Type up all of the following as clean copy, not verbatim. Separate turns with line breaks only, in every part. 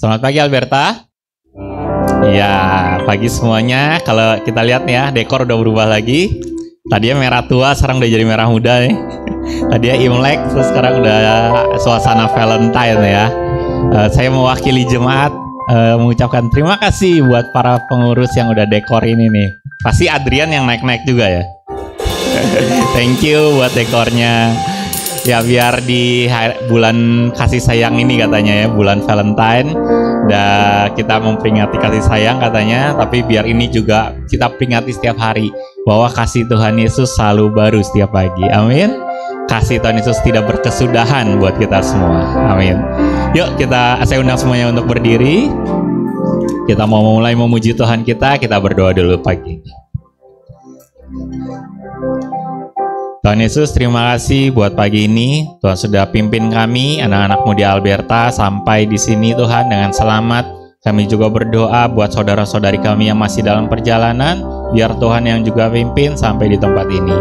Selamat pagi Alberta. Ya, pagi semuanya. Kalau kita lihat nih ya, dekor udah berubah lagi. Tadinya merah tua, sekarang udah jadi merah muda nih. Tadinya Imlek, terus sekarang udah suasana Valentine ya. Saya mewakili jemaat mengucapkan terima kasih buat para pengurus yang udah dekor ini nih. Pasti Adrian yang naik-naik juga ya. Thank you buat dekornya. Ya biar di bulan kasih sayang ini katanya ya, bulan Valentine, dan kita memperingati kasih sayang katanya, tapi biar ini juga kita peringati setiap hari bahwa kasih Tuhan Yesus selalu baru setiap pagi. Amin. Kasih Tuhan Yesus tidak berkesudahan buat kita semua. Amin. Yuk saya undang semuanya untuk berdiri. Kita mau mulai memuji Tuhan kita berdoa dulu pagi ini. Tuhan Yesus, terima kasih buat pagi ini. Tuhan sudah pimpin kami, anak-anak muda Alberta, sampai di sini Tuhan dengan selamat. Kami juga berdoa buat saudara-saudari kami yang masih dalam perjalanan, biar Tuhan yang juga pimpin sampai di tempat ini.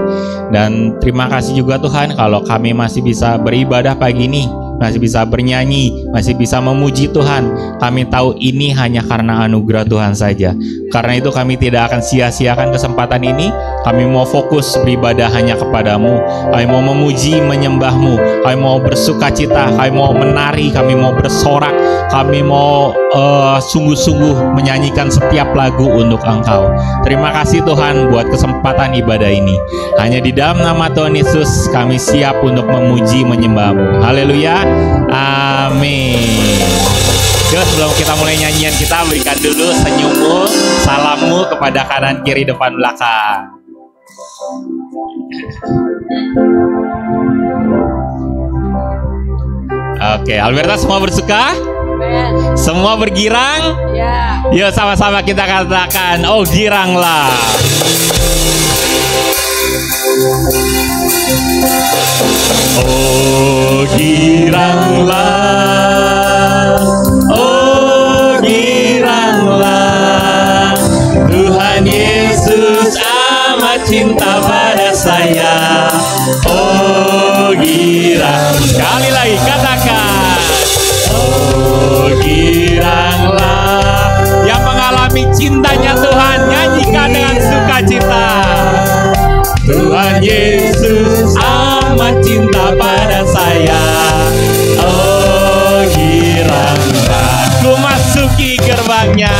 Dan terima kasih juga Tuhan kalau kami masih bisa beribadah pagi ini, masih bisa bernyanyi, masih bisa memuji Tuhan. Kami tahu ini hanya karena anugerah Tuhan saja. Karena itu kami tidak akan sia-siakan kesempatan ini. Kami mau fokus beribadah hanya kepadamu. Kami mau memuji, menyembahmu. Kami mau bersukacita, kami mau menari, kami mau bersorak. Kami mau sungguh-sungguh menyanyikan setiap lagu untuk Engkau. Terima kasih Tuhan buat kesempatan ibadah ini. Hanya di dalam nama Tuhan Yesus kami siap untuk memuji, menyembahmu. Haleluya. Amin. Yuk, sebelum kita mulai nyanyian kita, berikan dulu senyummu, salammu kepada kanan, kiri, depan, belakang. Oke, Alberta semua bersuka?
Amen.
Semua bergirang?
Ya.
Yuk sama-sama kita katakan, oh giranglah. Oh giranglah, oh giranglah, Tuhan Yesus amat cinta pada saya. Oh girang, sekali lagi katakan, oh giranglah. Yang mengalami cintanya Tuhan, nyanyikan dengan sukacita. Tuhan Yesus amat cinta pada saya. Oh giranglah, ku masuki gerbangnya,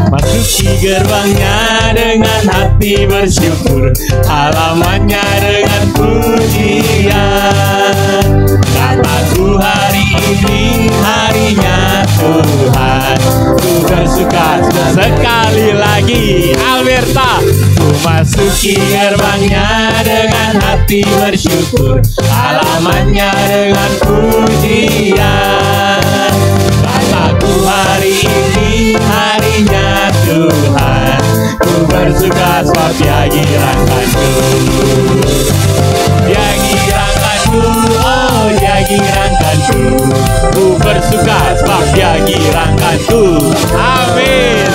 masuki gerbangnya dengan hati bersyukur, halamannya dengan pujian. Kataku hari ini harinya Tuhan, ku bersuka sekali lagi. Alberta, ku masuki gerbangnya dengan hati bersyukur, halamannya dengan pujian. Kataku hari ini harinya Tuhan, ku bersuka sebab Dia girangkanku. Dia girangkanku, oh Dia girangkanku. Ku bersuka sebab Dia girangkanku. Amin.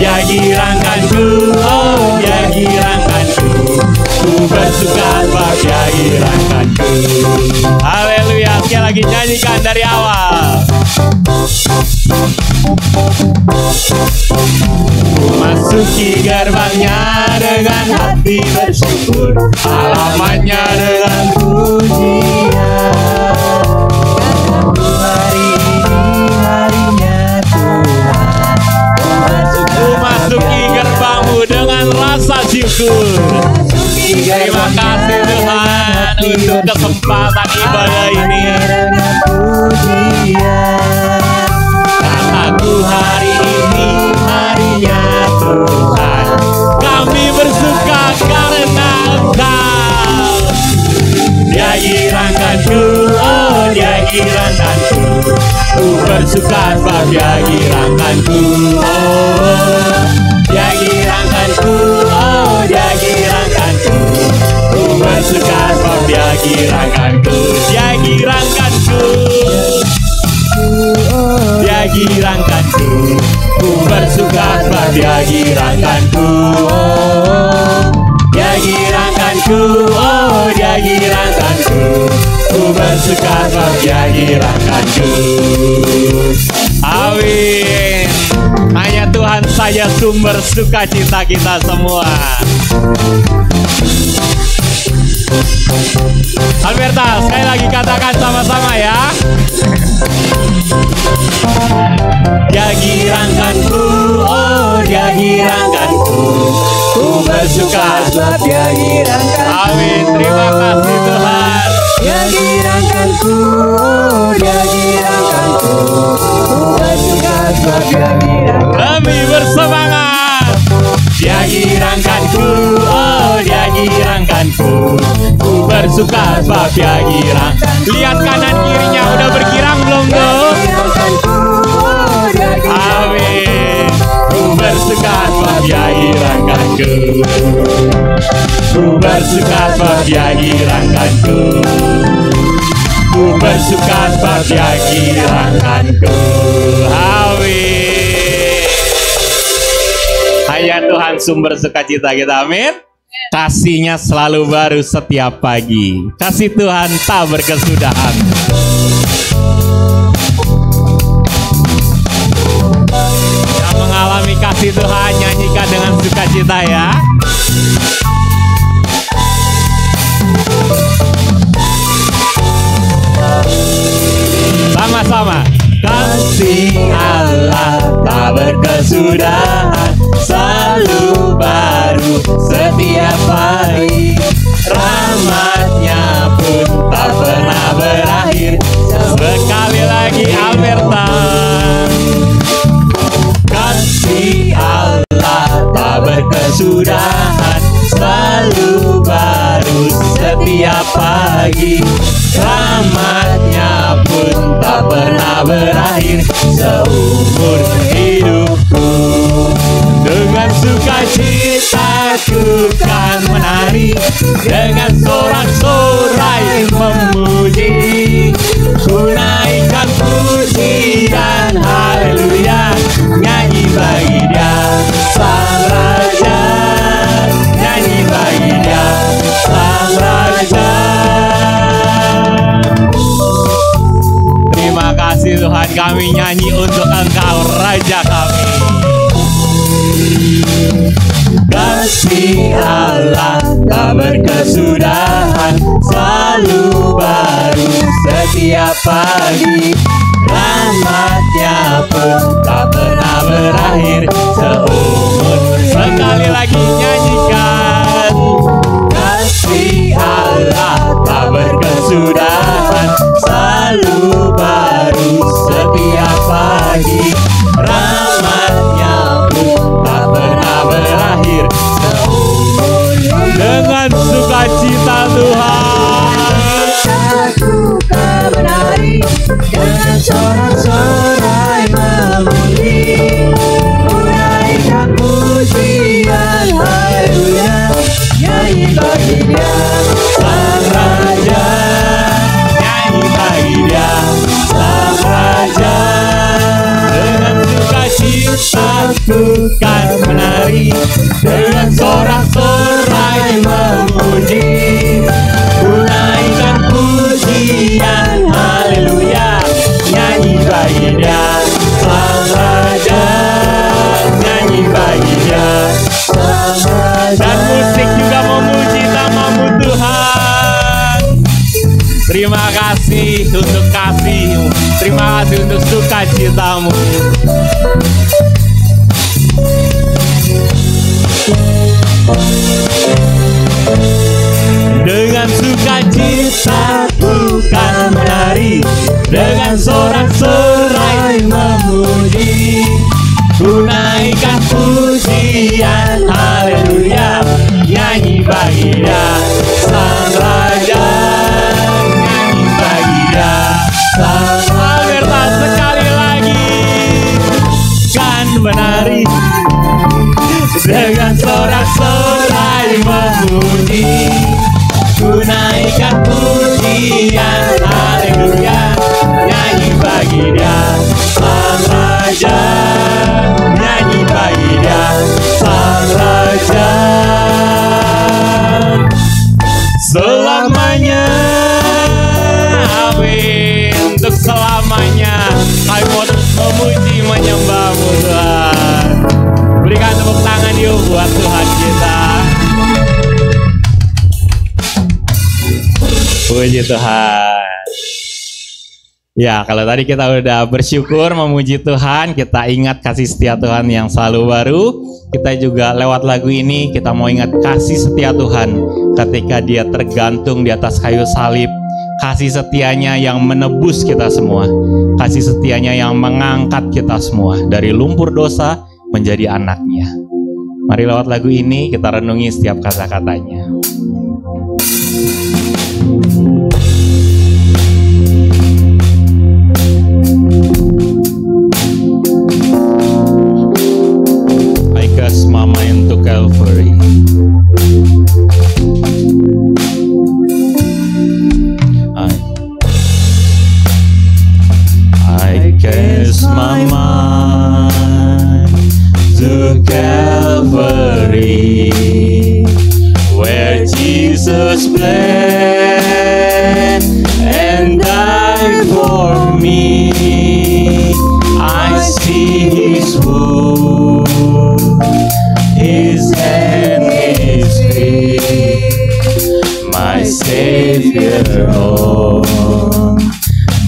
Dia girangkanku, oh Dia girangkanku. Ku bersuka sebab Dia girangkanku. Haleluya. Sekali lagi nyanyikan dari awal. Ku masuki gerbangnya dengan hati bersyukur, halamannya dengan pujian. Kataku hari ini harinya Tuhan, ku masuki gerbangmu dengan rasa syukur. Terima kasih Tuhan untuk kesempatan ibadah ini. Kataku hari ini harinya Tuhan, kami bersuka karena Engkau. Dia girangkanku, oh Dia girangkanku. Ku bersuka sebab Dia girangkanku. Oh Dia girangkanku, oh Dia girangkanku. Ku bersuka sebab Dia girangkanku. Dia girangkanku, Dia girangkanku. Ku bersuka sebab Dia girangkanku. Dia girangkanku, oh Dia girangkanku. ku bersuka sebab Dia girakanku. Amin. Hanya Tuhan saja sumber sukacita kita semua. Alberta, sekali lagi katakan sama-sama ya. Dia girangkanku, oh Dia girangkanku, ku bersuka sebab Dia girangkanku. Amin, terima kasih Tuhan.
Dia girangkanku, oh Dia girangkanku, ku bersuka sebab Dia girangkanku.
Kami bersemangat. Dia girangkanku, oh Dia girangkanku, ku bersuka sebab Dia girang. Lihat kanan kirinya udah bergirang belum tuh? Amin. Ku bersuka sebab Dia girangkanku, ku bersuka sebab Dia girangkanku, ku bersuka sebab Dia girangkanku. Amin. Hanya Tuhan sumber sukacita kita, amin. Kasih-Nya selalu baru setiap pagi. Kasih Tuhan tak berkesudahan. Yang mengalami kasih Tuhan, nyanyikan dengan sukacita ya. Sama-sama. Kasih Allah tak berkesudahan, selalu baru setiap pagi. Rahmat-Nya pun tak pernah berakhir. Sekali lagi Alberta. Kasih Allah tak berkesudahan, selalu baru setiap pagi. Rahmat-Nya pun tak pernah berakhir seumur hidupku. Dengan sukacita ku kan menari, dengan sorak-sorai memuji. Ku naikkan pujian haleluya, nyanyi bagi Dia Sang Raja, nyanyi bagi Dia Sang Raja. Terima kasih Tuhan, kami nyanyi untuk Engkau Raja kami. Kasih Allah tak berkesudahan, selalu baru setiap pagi. Rahmat-Nya pun tak pernah berakhir seumur. Sekali lagi nyanyikan. Kasih Allah tak berkesudahan, selalu baru setiap pagi. Rahmat-Nya pun tak pernah berakhir seumur. Dengan sukacita Tuhan,
aku kan menari, dengan sorak-sorai memuji. Ku naikkan pujian haleluya, nyanyi bagi Dia Sang Raja, nyanyi bagi Dia Sang Raja. Dengan sukacita ku kan menari, dengan sorak-sorai memuji. Ku naikkan pujian haleluya, nyanyi bagi Dia Sang Raja, nyanyi bagi Dia Sang Raja. Dan musik juga memuji namamu Tuhan. Terima kasih untuk kasih-Mu, terima kasih untuk sukacita-Mu. Dengan sukacita ku kan menari, dengan sorak-sorai memuji. Ku naikkan pujian haleluya, nyanyi bagi Dia Sang Raja, nyanyi bagi Dia Sang Raja. Sekali lagi kan menari, dengan sorak-sorai memuji. Ku naikkan pujian haleluya, nyanyi bagi Dia Sang Raja, nyanyi bagi Dia Sang Raja. Selamanya
buat Tuhan kita. Puji Tuhan. Ya, kalau tadi kita udah bersyukur memuji Tuhan, kita ingat kasih setia Tuhan yang selalu baru. Kita juga lewat lagu ini kita mau ingat kasih setia Tuhan ketika Dia tergantung di atas kayu salib. Kasih setianya yang menebus kita semua. Kasih setianya yang mengangkat kita semua dari lumpur dosa menjadi anaknya. Mari lewat lagu ini kita renungi setiap kata-katanya. I cast my mind to Calvary. I cast my mind to Calvary, where Jesus bled and died for me. I see His wound, His hand, His feet, my Savior on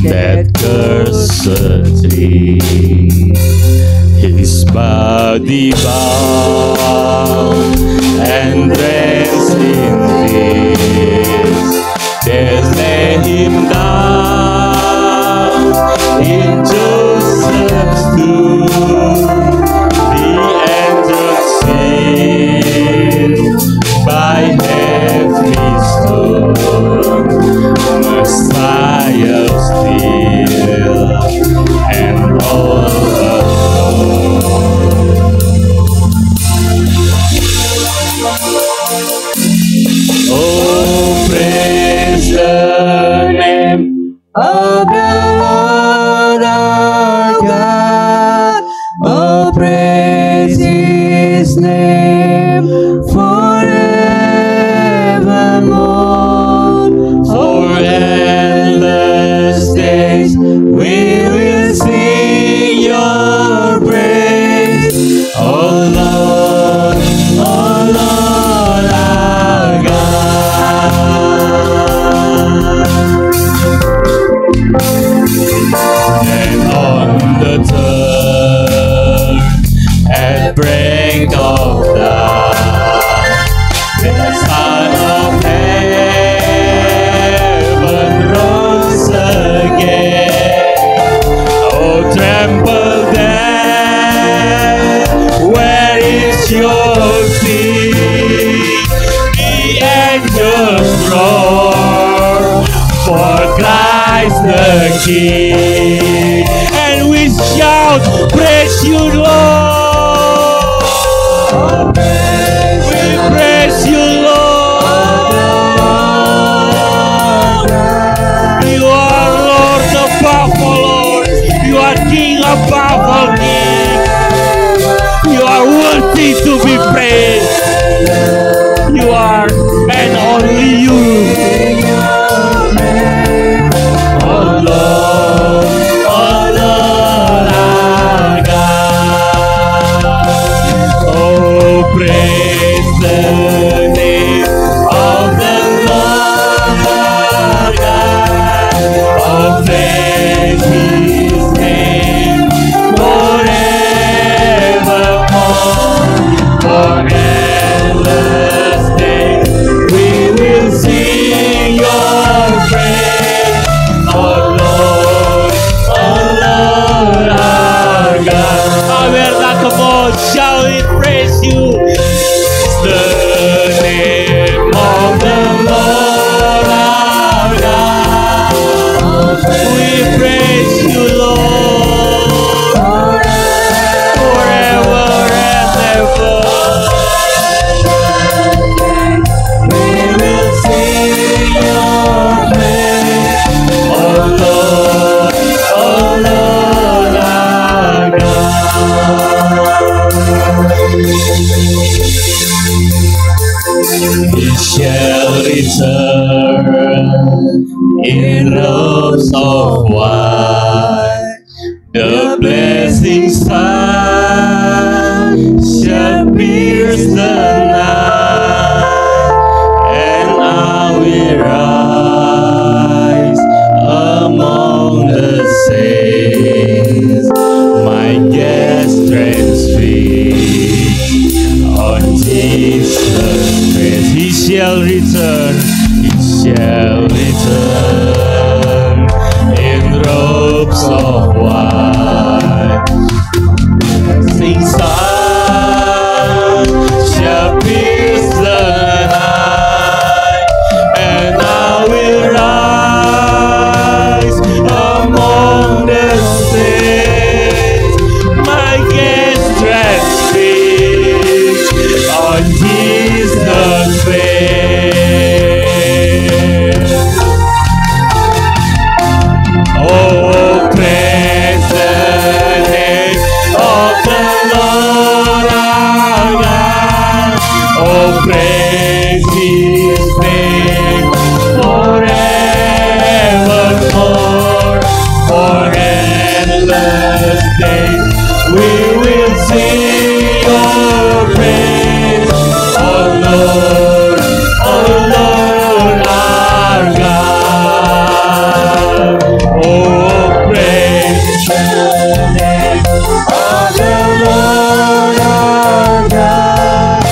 that cursed tree. His body bound and dressed in this, they lay Him down in Joseph's tomb. The angels sing by heavy stone, Messiah still and all alone. Oh, praise the name of the Lord our God. Oh, praise His name forevermore. For endless days we will sing Your praise. Oh Lord, our God. And on the third, at break of dawn, the Son of Heaven rose again. Oh, tremble death, where is your sting? The angels roar for Christ the King, and we shout, praise You, Lord. We praise You, Lord. You are Lord above all lords. You are King above all kings. You are worthy to be praised. You are, and only You. Oh Lord, our God. Oh, praise the name of the Lord our God. Oh, praise His name forevermore. For endless days we will sing Your praise. Oh Lord, our God. Alberta, come on, shall we praise You? The name of the Lord our God. We praise You, Lord, forever and ever. We will sing Your praise. Oh Lord, our God. He shall return in robes of white. The blessing sun shall pierce the shall return, He shall return in robes of white. Sing sun shall pierce the night, and I will rise among the saints. My gaze transfixed on Jesus' face. Oh, praise the name of the Lord our God. Oh, praise His name forevermore. For endless days we will sing Your praise, oh Lord our God. Oh, praise the name of the Lord our God.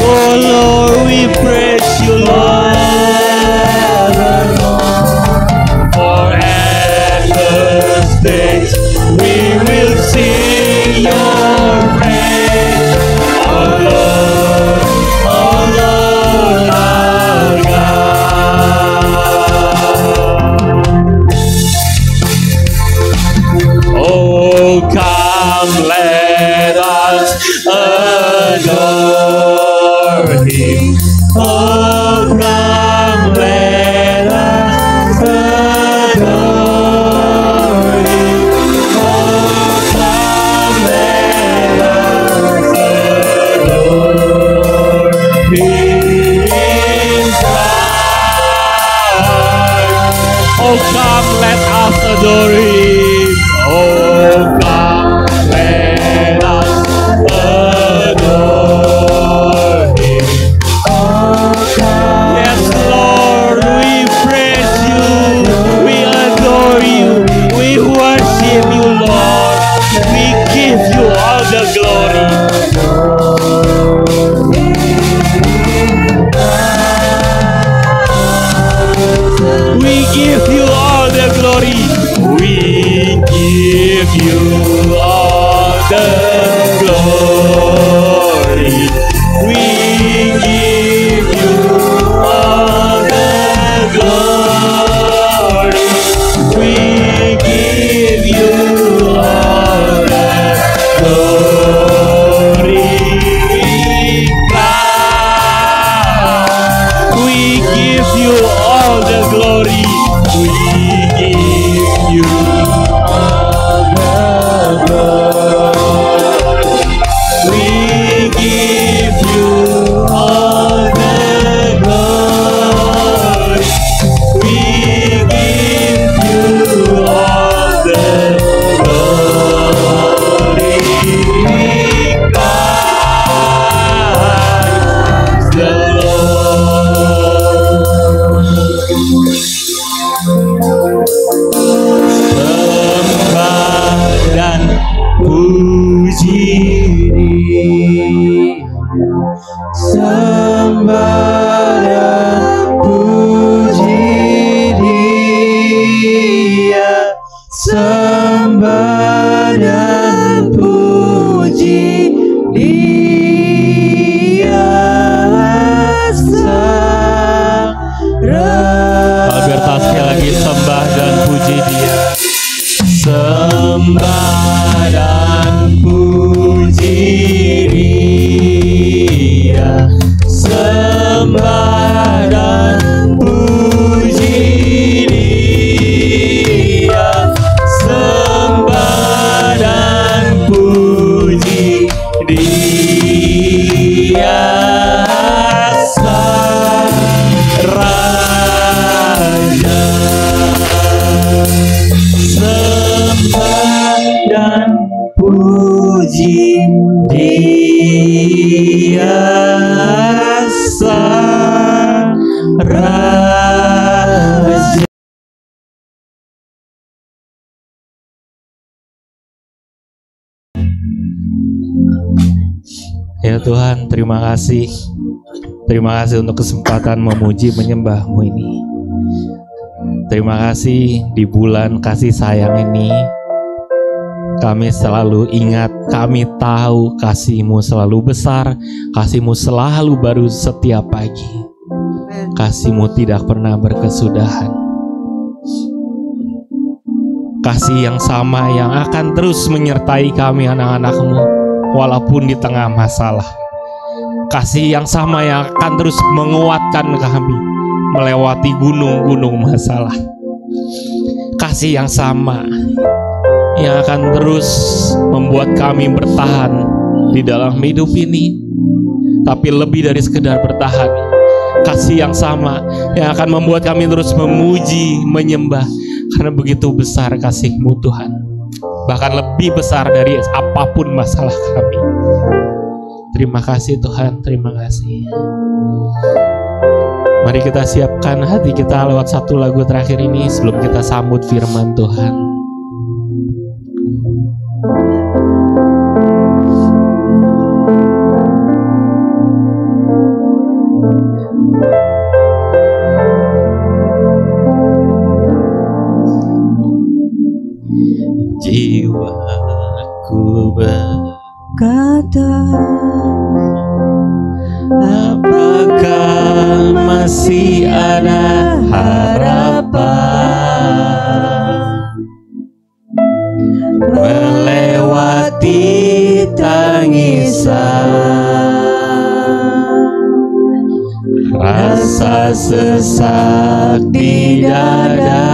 Oh Lord, we praise You, Lord. For endless days we will sing Your praise, oh Lord our God. Oh, come, let us adore Him. Oh, come, let us adore Him. Oh, come, let us adore Him in Christ. Oh, come, let us adore Him. Oh, come, let us adore Him. Yes, Lord, we praise You, we adore You, we worship You, Lord. We give You all the glory. We give You all the glory. We give You all the glory. We give You all the glory. We give You all the glory. God, we give You all the glory. We give You all the glory. We give You all the glory. We give You all the glory. Christ the Lord. Sembah dan puji Dia, sembah dan puji Dia, sembah dan puji Dia, Sang Raja. Alberta sekali lagi, sembah dan puji Dia. Sembah dan puji Dia, sembah dan puji Dia, sembah dan puji Dia, Sang Raja. Sembah dan puji Dia, Sang Raja. Ya Tuhan, terima kasih Terima kasih untuk kesempatan memuji menyembah-Mu ini. Terima kasih di bulan kasih sayang ini, kami selalu ingat, kami tahu kasih-Mu selalu besar, kasih-Mu selalu baru setiap pagi. Kasih-Mu tidak pernah berkesudahan. Kasih yang sama yang akan terus menyertai kami anak-anak-Mu walaupun di tengah masalah. Kasih yang sama yang akan terus menguatkan kami melewati gunung-gunung masalah. Kasih yang sama yang akan terus membuat kami bertahan di dalam hidup ini. Tapi lebih dari sekedar bertahan, kasih yang sama yang akan membuat kami terus memuji, menyembah, karena begitu besar kasih-Mu Tuhan, bahkan lebih besar dari apapun masalah kami. Terima kasih Tuhan, terima kasih. Mari kita siapkan hati kita lewat satu lagu terakhir ini sebelum kita sambut firman Tuhan. Jiwaku berkata, apakah masih ada harapan melewati tangisan, rasa sesak di dada?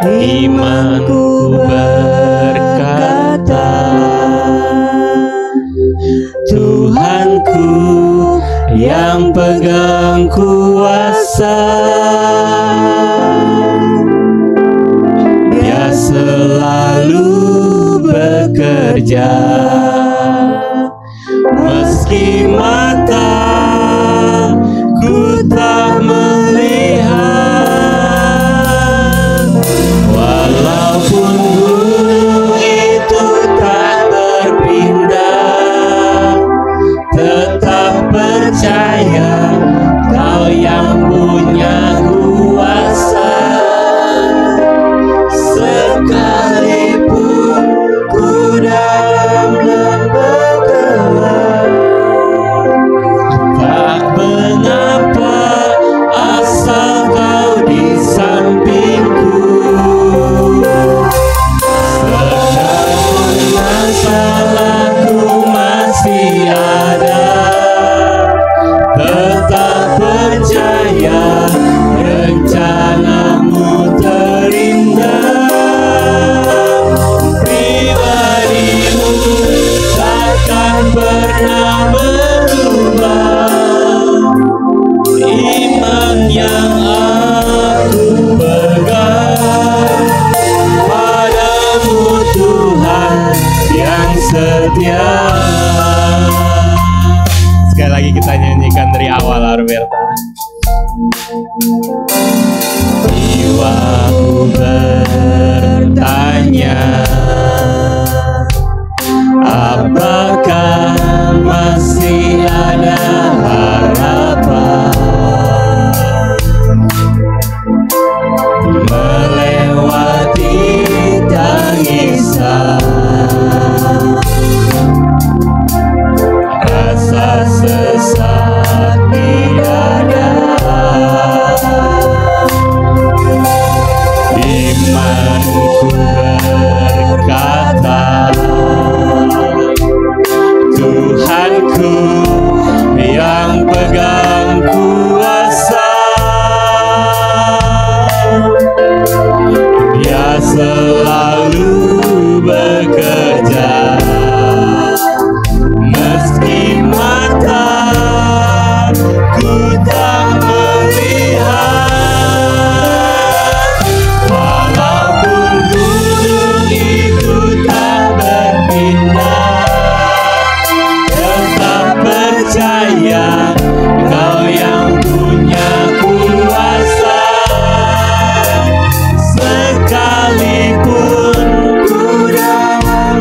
Imanku berkata, Tuhanku yang pegang kuasa, Dia selalu bekerja meski mataku tak melihat, walaupun gunung itu tak berpindah, tetap percaya Kau yang punya kuasa. Sekalipun ku dalam lembah gelap, tak mengapa asal Kau di sampingku. Sekalipun masalahku masih ada, tetap percaya rencana-Mu terindah. Pribadi-Mu takkan pernah berubah. Iman yang aku pegang padamu Tuhan yang setia. Sekali lagi kita nyanyikan dari awal, Alberta. Jiwaku bertanya, apakah masih ada harapan melewati tangisan, rasa sesak di dada? Imanku berkata, Tuhanku yang pegang kuasa, Dia selalu bekerja meski mataku tak melihat, walaupun gunung itu tak berpindah, tetap percaya Kau yang punya kuasa. Sekalipun ku dalam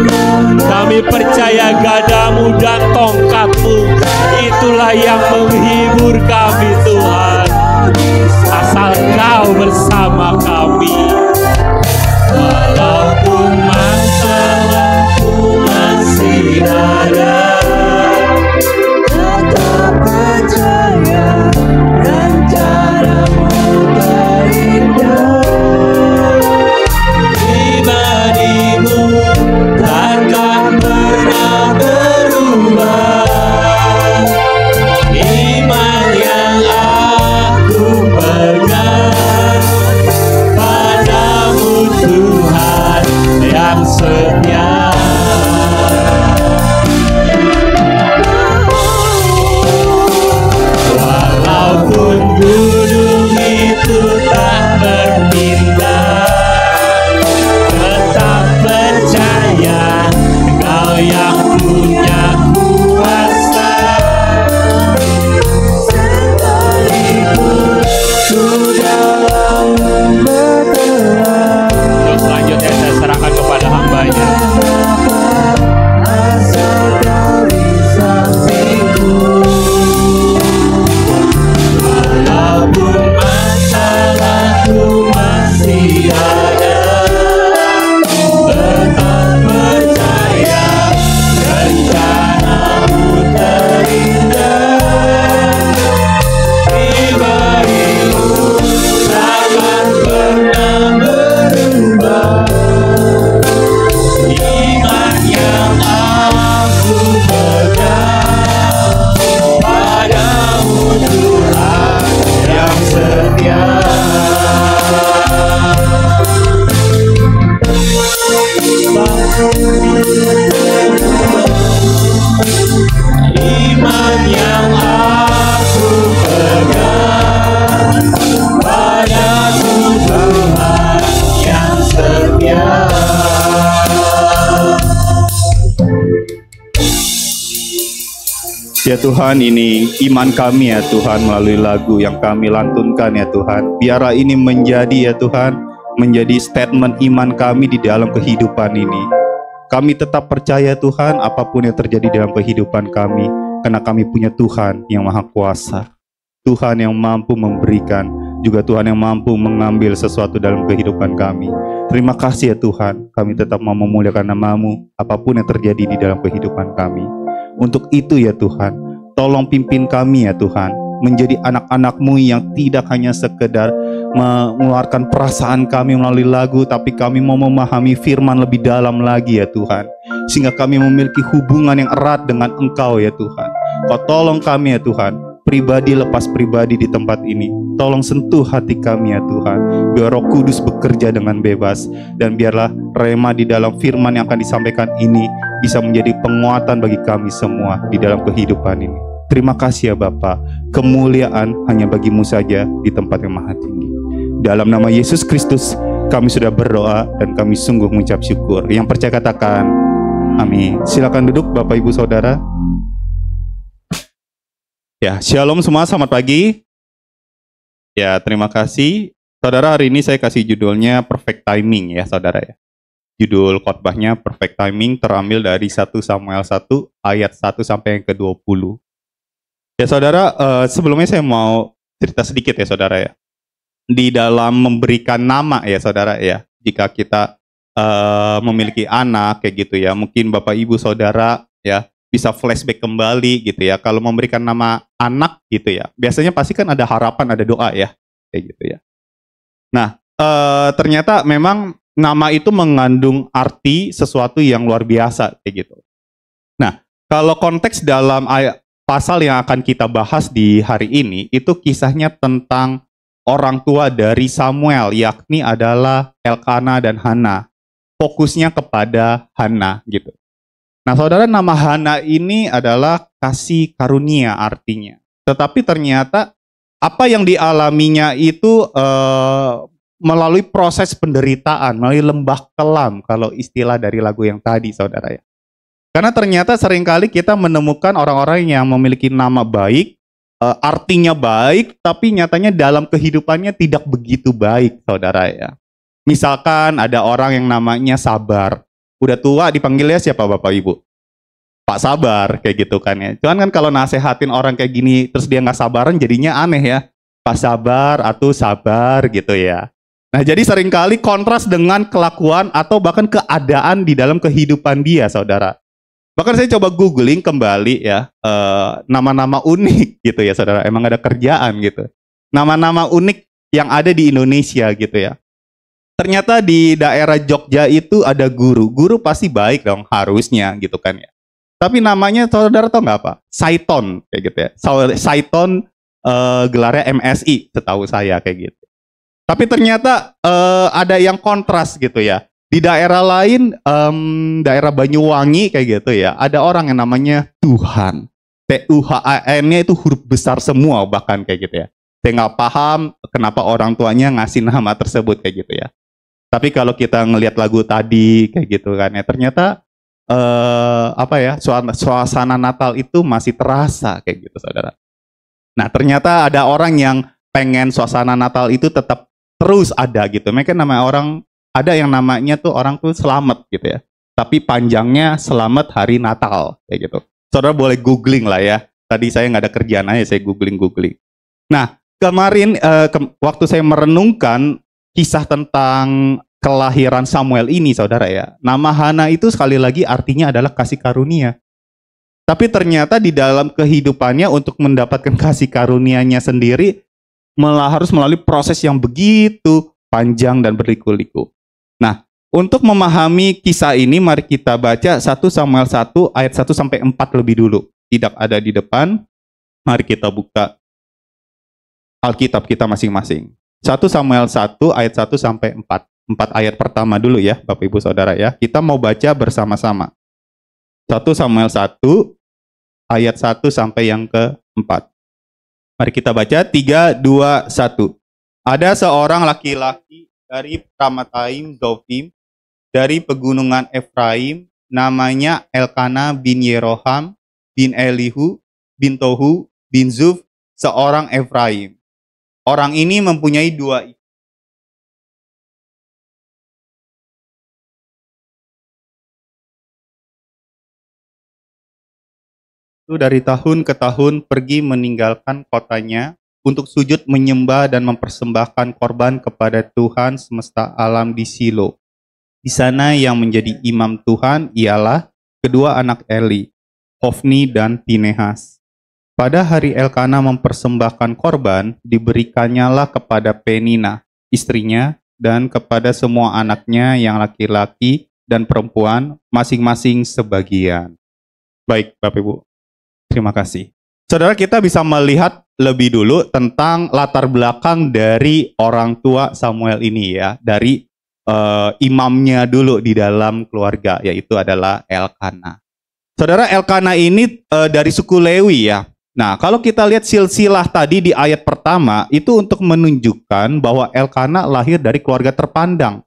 Iman yang aku pegang pada Tuhan yang setia.
Ya Tuhan, ini iman kami ya Tuhan melalui lagu yang kami lantunkan ya Tuhan. Biarlah ini menjadi ya Tuhan, menjadi statement iman kami di dalam kehidupan ini. Kami tetap percaya Tuhan apapun yang terjadi dalam kehidupan kami, karena kami punya Tuhan yang Maha Kuasa. Tuhan yang mampu memberikan, juga Tuhan yang mampu mengambil sesuatu dalam kehidupan kami. Terima kasih ya Tuhan, kami tetap mau memuliakan nama-Mu apapun yang terjadi di dalam kehidupan kami. Untuk itu ya Tuhan, tolong pimpin kami ya Tuhan, menjadi anak-anak-Mu yang tidak hanya sekedar mengeluarkan perasaan kami melalui lagu, tapi kami mau memahami firman lebih dalam lagi ya Tuhan, sehingga kami memiliki hubungan yang erat dengan Engkau ya Tuhan. Kau tolong kami ya Tuhan, pribadi lepas pribadi di tempat ini. Tolong sentuh hati kami ya Tuhan, biar Roh Kudus bekerja dengan bebas, dan biarlah rema di dalam firman yang akan disampaikan ini bisa menjadi penguatan bagi kami semua di dalam kehidupan ini. Terima kasih ya Bapa, kemuliaan hanya bagi-Mu saja di tempat yang maha tinggi. Dalam nama Yesus Kristus kami sudah berdoa dan kami sungguh mengucap syukur. Yang percaya katakan amin. Silakan duduk Bapak Ibu Saudara. Ya, shalom semua, selamat pagi. Ya, terima kasih. Saudara, hari ini saya kasih judulnya Perfect Timing ya Saudara ya. Judul khotbahnya Perfect Timing, terambil dari 1 Samuel 1 ayat 1 sampai yang ke-20. Ya Saudara, sebelumnya saya mau cerita sedikit ya Saudara ya. Di dalam memberikan nama ya Saudara ya, jika kita memiliki anak kayak gitu ya, mungkin Bapak Ibu Saudara ya bisa flashback kembali gitu ya. Kalau memberikan nama anak gitu ya, biasanya pasti kan ada harapan, ada doa ya, kayak gitu ya. Nah, ternyata memang nama itu mengandung arti sesuatu yang luar biasa kayak gitu. Nah, kalau konteks dalam pasal yang akan kita bahas di hari ini, itu kisahnya tentang orang tua dari Samuel, yakni adalah Elkana dan Hana. Fokusnya kepada Hana gitu. Nah saudara, nama Hana ini adalah kasih karunia artinya. Tetapi ternyata apa yang dialaminya itu melalui proses penderitaan, melalui lembah kelam, kalau istilah dari lagu yang tadi saudara ya. Karena ternyata seringkali kita menemukan orang-orang yang memiliki nama baik, artinya baik, tapi nyatanya dalam kehidupannya tidak begitu baik saudara ya. Misalkan ada orang yang namanya Sabar, udah tua dipanggilnya siapa Bapak Ibu? Pak Sabar, kayak gitu kan ya. Cuman kan kalau nasehatin orang kayak gini, terus dia nggak sabaran, jadinya aneh ya. Pak Sabar atau Sabar gitu ya. Nah jadi seringkali kontras dengan kelakuan atau bahkan keadaan di dalam kehidupan dia saudara. Bahkan saya coba googling kembali ya, nama-nama unik gitu ya saudara. Emang ada kerjaan gitu. Nama-nama unik yang ada di Indonesia gitu ya. Ternyata di daerah Jogja itu ada guru. Guru pasti baik dong harusnya gitu kan ya. Tapi namanya saudara tahu nggak apa? Saiton kayak gitu ya. Saiton gelarnya MSI setahu saya kayak gitu. Tapi ternyata ada yang kontras gitu ya. Di daerah lain, daerah Banyuwangi kayak gitu ya, ada orang yang namanya Tuhan. T-U-H-A-N-nya itu huruf besar semua bahkan kayak gitu ya. Saya nggak paham kenapa orang tuanya ngasih nama tersebut kayak gitu ya. Tapi kalau kita ngelihat lagu tadi kayak gitu kan ya, ternyata suasana Natal itu masih terasa kayak gitu saudara. Nah ternyata ada orang yang pengen suasana Natal itu tetap terus ada gitu. Mereka namanya orang, ada yang namanya tuh orang tuh selamat gitu ya. Tapi panjangnya Selamat Hari Natal kayak gitu. Saudara boleh googling lah ya. Tadi saya nggak ada kerjaan aja, saya googling. Nah kemarin waktu saya merenungkan kisah tentang kelahiran Samuel ini saudara ya. Nama Hana itu sekali lagi artinya adalah kasih karunia. Tapi ternyata di dalam kehidupannya untuk mendapatkan kasih karunianya sendiri harus melalui proses yang begitu panjang dan berliku-liku. Nah, untuk memahami kisah ini mari kita baca 1 Samuel 1 ayat 1 sampai 4 lebih dulu. Tidak ada di depan. Mari kita buka Alkitab kita masing-masing. 1 Samuel 1 ayat 1 sampai 4. 4 ayat pertama dulu ya, Bapak Ibu Saudara ya. Kita mau baca bersama-sama. 1 Samuel 1 ayat 1 sampai yang ke-4. Mari kita baca 3, 2, 1. Ada seorang laki-laki dari Ramataim Zofim, dari pegunungan Efraim, namanya Elkana bin Yeroham, bin Elihu, bin Tohu, bin Zuf, seorang Efraim. Orang ini mempunyai 2 istri. Dari tahun ke tahun pergi meninggalkan kotanya untuk sujud menyembah dan mempersembahkan korban kepada Tuhan semesta alam di Silo. Di sana yang menjadi imam Tuhan ialah kedua anak Eli, Hofni dan Pinehas. Pada hari Elkana mempersembahkan korban, diberikannya kepada Penina, istrinya, dan kepada semua anaknya yang laki-laki dan perempuan, masing-masing sebagian. Baik, Bapak Ibu. Terima kasih. Saudara, kita bisa melihat lebih dulu tentang latar belakang dari orang tua Samuel ini ya, dari imamnya dulu di dalam keluarga, yaitu adalah Elkana. Saudara, Elkana ini dari suku Lewi ya. Nah, kalau kita lihat silsilah tadi di ayat pertama, itu untuk menunjukkan bahwa Elkana lahir dari keluarga terpandang.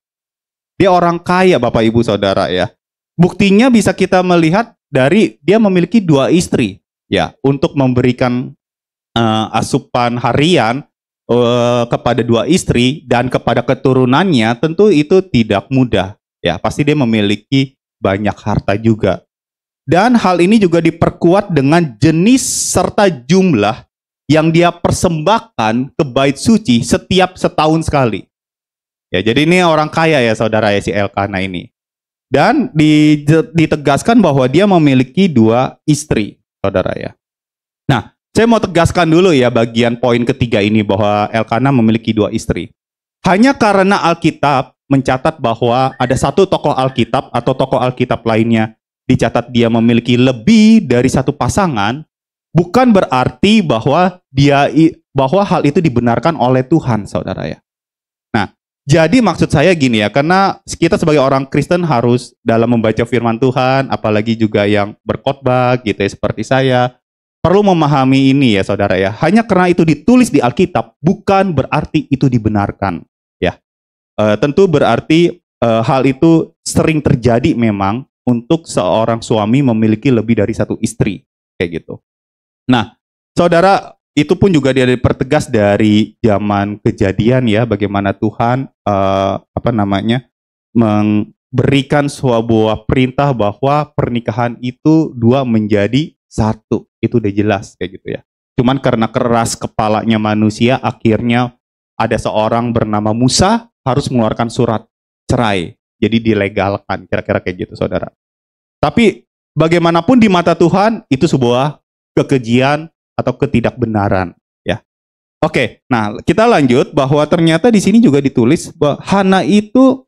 Dia orang kaya, Bapak Ibu Saudara ya. Buktinya bisa kita melihat dari dia memiliki 2 istri. Ya, untuk memberikan asupan harian kepada 2 istri dan kepada keturunannya, tentu itu tidak mudah. Ya, pasti dia memiliki banyak harta juga. Dan hal ini juga diperkuat dengan jenis serta jumlah yang dia persembahkan ke bait suci setiap setahun sekali. Ya, jadi ini orang kaya ya saudara ya si Elkana ini. Dan ditegaskan bahwa dia memiliki 2 istri. Saudara ya. Nah, saya mau tegaskan dulu ya bagian poin ketiga ini bahwa Elkana memiliki 2 istri. Hanya karena Alkitab mencatat bahwa ada satu tokoh Alkitab atau tokoh Alkitab lainnya dicatat dia memiliki lebih dari 1 pasangan, bukan berarti bahwa hal itu dibenarkan oleh Tuhan, saudara ya. Nah, jadi maksud saya gini ya, karena kita sebagai orang Kristen harus dalam membaca firman Tuhan, apalagi juga yang berkhotbah gitu ya, seperti saya, perlu memahami ini ya saudara ya. Hanya karena itu ditulis di Alkitab, bukan berarti itu dibenarkan. Ya, tentu berarti hal itu sering terjadi memang untuk seorang suami memiliki lebih dari 1 istri, kayak gitu. Nah, saudara, itu pun juga dia dipertegas dari zaman Kejadian ya, bagaimana Tuhan memberikan sebuah perintah bahwa pernikahan itu 2 menjadi 1. Itu udah jelas kayak gitu ya. Cuman karena keras kepalanya manusia, akhirnya ada seorang bernama Musa harus mengeluarkan surat cerai. Jadi dilegalkan, kira-kira kayak gitu saudara. Tapi bagaimanapun di mata Tuhan itu sebuah kekejian atau ketidakbenaran ya. Oke, nah kita lanjut bahwa ternyata di sini juga ditulis bahwa Hana itu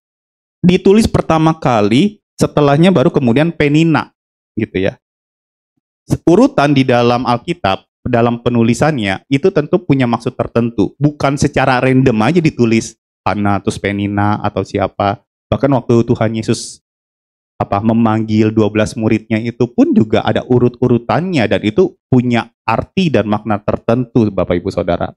ditulis pertama kali, setelahnya baru kemudian Penina gitu ya. Urutan di dalam Alkitab, dalam penulisannya itu tentu punya maksud tertentu, bukan secara random aja ditulis Hana terus Penina atau siapa. Bahkan waktu Tuhan Yesus memanggil 12 muridnya itu pun juga ada urut-urutannya dan itu punya arti dan makna tertentu Bapak Ibu Saudara.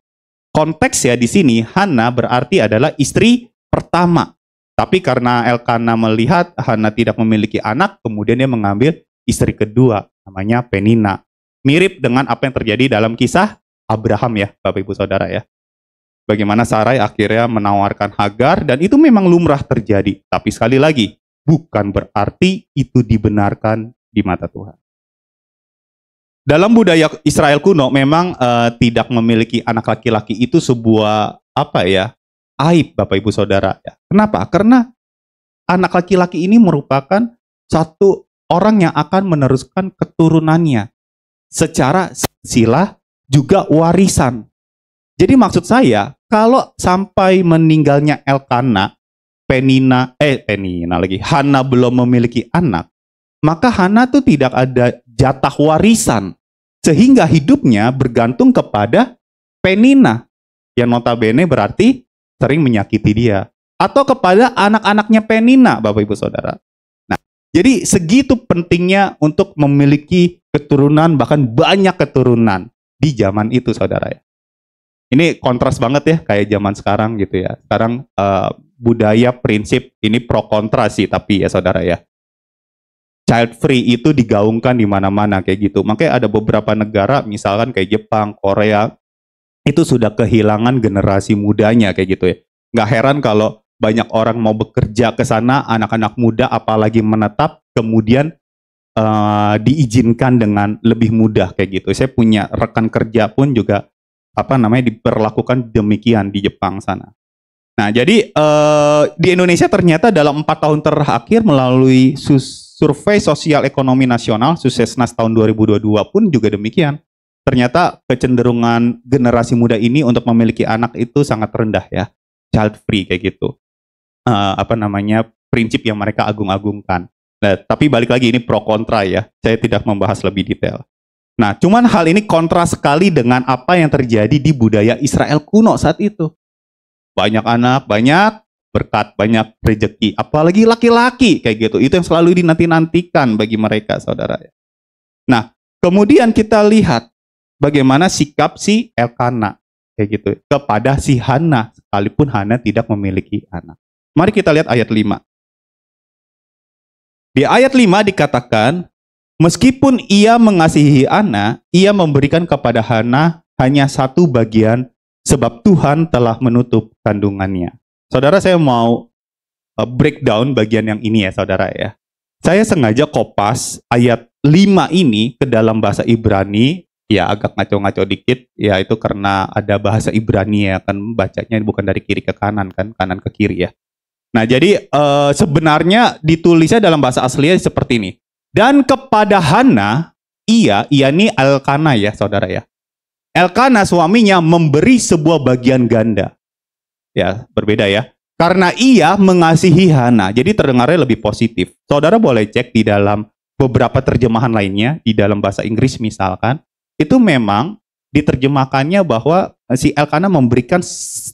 Konteks ya di sini Hana berarti adalah istri pertama. Tapi karena Elkana melihat Hana tidak memiliki anak, kemudian dia mengambil istri kedua namanya Penina. Mirip dengan apa yang terjadi dalam kisah Abraham ya Bapak Ibu Saudara ya. Bagaimana Sarai akhirnya menawarkan Hagar dan itu memang lumrah terjadi. Tapi sekali lagi, bukan berarti itu dibenarkan di mata Tuhan. Dalam budaya Israel kuno memang tidak memiliki anak laki-laki itu sebuah aib Bapak Ibu Saudara. Kenapa? Karena anak laki-laki ini merupakan satu orang yang akan meneruskan keturunannya secara silsilah juga warisan. Jadi maksud saya kalau sampai meninggalnya Elkana, Hana belum memiliki anak, maka Hana tuh tidak ada jatah warisan, sehingga hidupnya bergantung kepada Penina, yang notabene berarti sering menyakiti dia. atau kepada anak-anaknya Penina, Bapak Ibu Saudara. Nah, jadi segitu pentingnya untuk memiliki keturunan, bahkan banyak keturunan di zaman itu, Saudara ya. Ini kontras banget ya, kayak zaman sekarang gitu ya. Sekarang budaya prinsip ini pro kontra sih, tapi ya Saudara ya. Child free itu digaungkan di mana-mana kayak gitu. Makanya ada beberapa negara, misalkan kayak Jepang, Korea, itu sudah kehilangan generasi mudanya kayak gitu ya. Nggak heran kalau banyak orang mau bekerja ke sana, anak-anak muda apalagi menetap, kemudian diizinkan dengan lebih mudah kayak gitu. Saya punya rekan kerja pun juga diperlakukan demikian di Jepang sana. Nah, jadi di Indonesia ternyata dalam 4 tahun terakhir melalui Survei Sosial Ekonomi Nasional Suksesnas tahun 2022 pun juga demikian. Ternyata kecenderungan generasi muda ini untuk memiliki anak itu sangat rendah ya, child free kayak gitu. Prinsip yang mereka agung-agungkan. Nah, tapi balik lagi ini pro kontra ya. Saya tidak membahas lebih detail. Nah, cuman hal ini kontra sekali dengan apa yang terjadi di budaya Israel kuno saat itu. Banyak anak, banyak berkat, banyak rezeki, apalagi laki-laki kayak gitu. Itu yang selalu dinanti-nantikan bagi mereka, Saudara. Nah, kemudian kita lihat bagaimana sikap si Elkana kayak gitu kepada si Hana, sekalipun Hana tidak memiliki anak. Mari kita lihat ayat 5. Di ayat 5 dikatakan, meskipun ia mengasihi Hana, ia memberikan kepada Hana hanya satu bagian, sebab Tuhan telah menutup kandungannya. Saudara, saya mau breakdown bagian yang ini ya, Saudara ya. Saya sengaja kopas ayat 5 ini ke dalam bahasa Ibrani, ya agak ngaco-ngaco dikit, ya itu karena ada bahasa Ibrani ya, kan bacanya bukan dari kiri ke kanan kan, kanan ke kiri ya. Nah, jadi sebenarnya ditulisnya dalam bahasa aslinya seperti ini. Dan kepada Hana, ia ini Elkana ya, Saudara ya. Elkana suaminya memberi sebuah bagian ganda. Ya, berbeda ya. Karena ia mengasihi Hana. Jadi terdengarnya lebih positif. Saudara boleh cek di dalam beberapa terjemahan lainnya, di dalam bahasa Inggris misalkan, itu memang diterjemahkannya bahwa si Elkana memberikan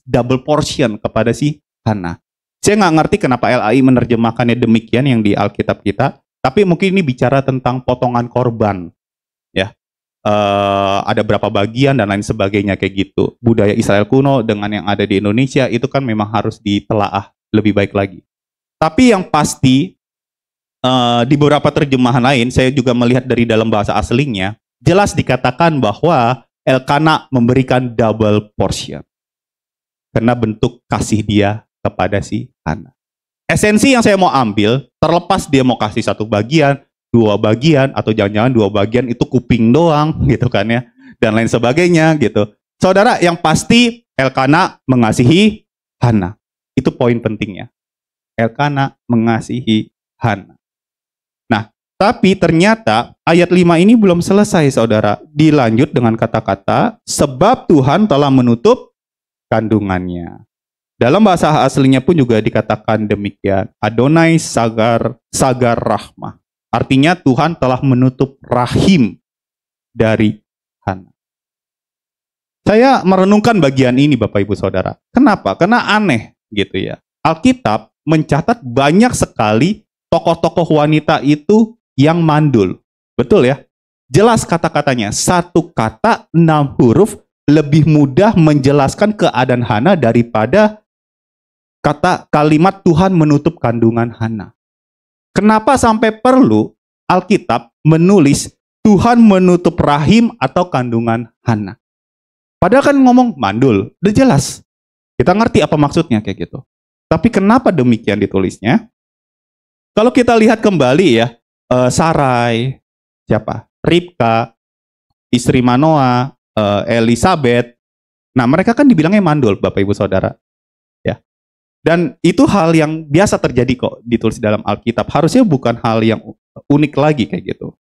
double portion kepada si Hana. Saya nggak ngerti kenapa LAI menerjemahkannya demikian yang di Alkitab kita, tapi mungkin ini bicara tentang potongan korban. Ya. Ada berapa bagian dan lain sebagainya kayak gitu. Budaya Israel kuno dengan yang ada di Indonesia itu kan memang harus ditelaah lebih baik lagi. Tapi yang pasti di beberapa terjemahan lain saya juga melihat dari dalam bahasa aslinya jelas dikatakan bahwa Elkana memberikan double portion karena bentuk kasih dia kepada si Hana. Esensi yang saya mau ambil, terlepas dia mau kasih satu bagian, 2 bagian, atau jangan-jangan 2 bagian itu kuping doang gitu kan ya, dan lain sebagainya gitu. Saudara, yang pasti Elkana mengasihi Hana. Itu poin pentingnya. Elkana mengasihi Hana. Nah, tapi ternyata ayat 5 ini belum selesai, Saudara. Dilanjut dengan kata-kata, sebab Tuhan telah menutup kandungannya. Dalam bahasa aslinya pun juga dikatakan demikian. Adonai sagar rahmah. Artinya Tuhan telah menutup rahim dari Hana. Saya merenungkan bagian ini Bapak Ibu Saudara. Kenapa? Karena aneh gitu ya. Alkitab mencatat banyak sekali tokoh-tokoh wanita itu yang mandul. Betul ya? Jelas kata-katanya. 1 kata 6 huruf lebih mudah menjelaskan keadaan Hana daripada kalimat Tuhan menutup kandungan Hana. Kenapa sampai perlu Alkitab menulis Tuhan menutup rahim atau kandungan Hana? Padahal kan ngomong mandul, udah jelas. Kita ngerti apa maksudnya kayak gitu. Tapi kenapa demikian ditulisnya? Kalau kita lihat kembali ya, Sarai, siapa? Ribka, istri Manoa, Elisabeth. Nah, mereka kan dibilangnya mandul, Bapak Ibu Saudara. Dan itu hal yang biasa terjadi kok ditulis dalam Alkitab. Harusnya bukan hal yang unik lagi kayak gitu.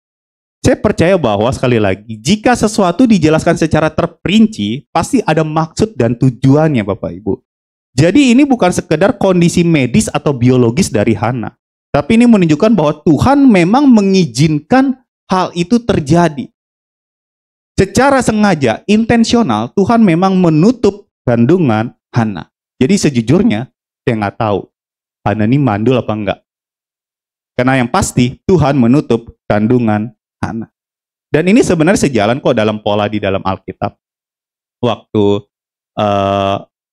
Saya percaya bahwa sekali lagi, jika sesuatu dijelaskan secara terperinci, pasti ada maksud dan tujuannya Bapak Ibu. Jadi ini bukan sekedar kondisi medis atau biologis dari Hana. Tapi ini menunjukkan bahwa Tuhan memang mengizinkan hal itu terjadi. Secara sengaja, intensional, Tuhan memang menutup kandungan Hana. Jadi sejujurnya, saya nggak tahu Hana ini mandul apa enggak. Karena yang pasti Tuhan menutup kandungan Hana. Dan ini sebenarnya sejalan kok dalam pola di dalam Alkitab. Waktu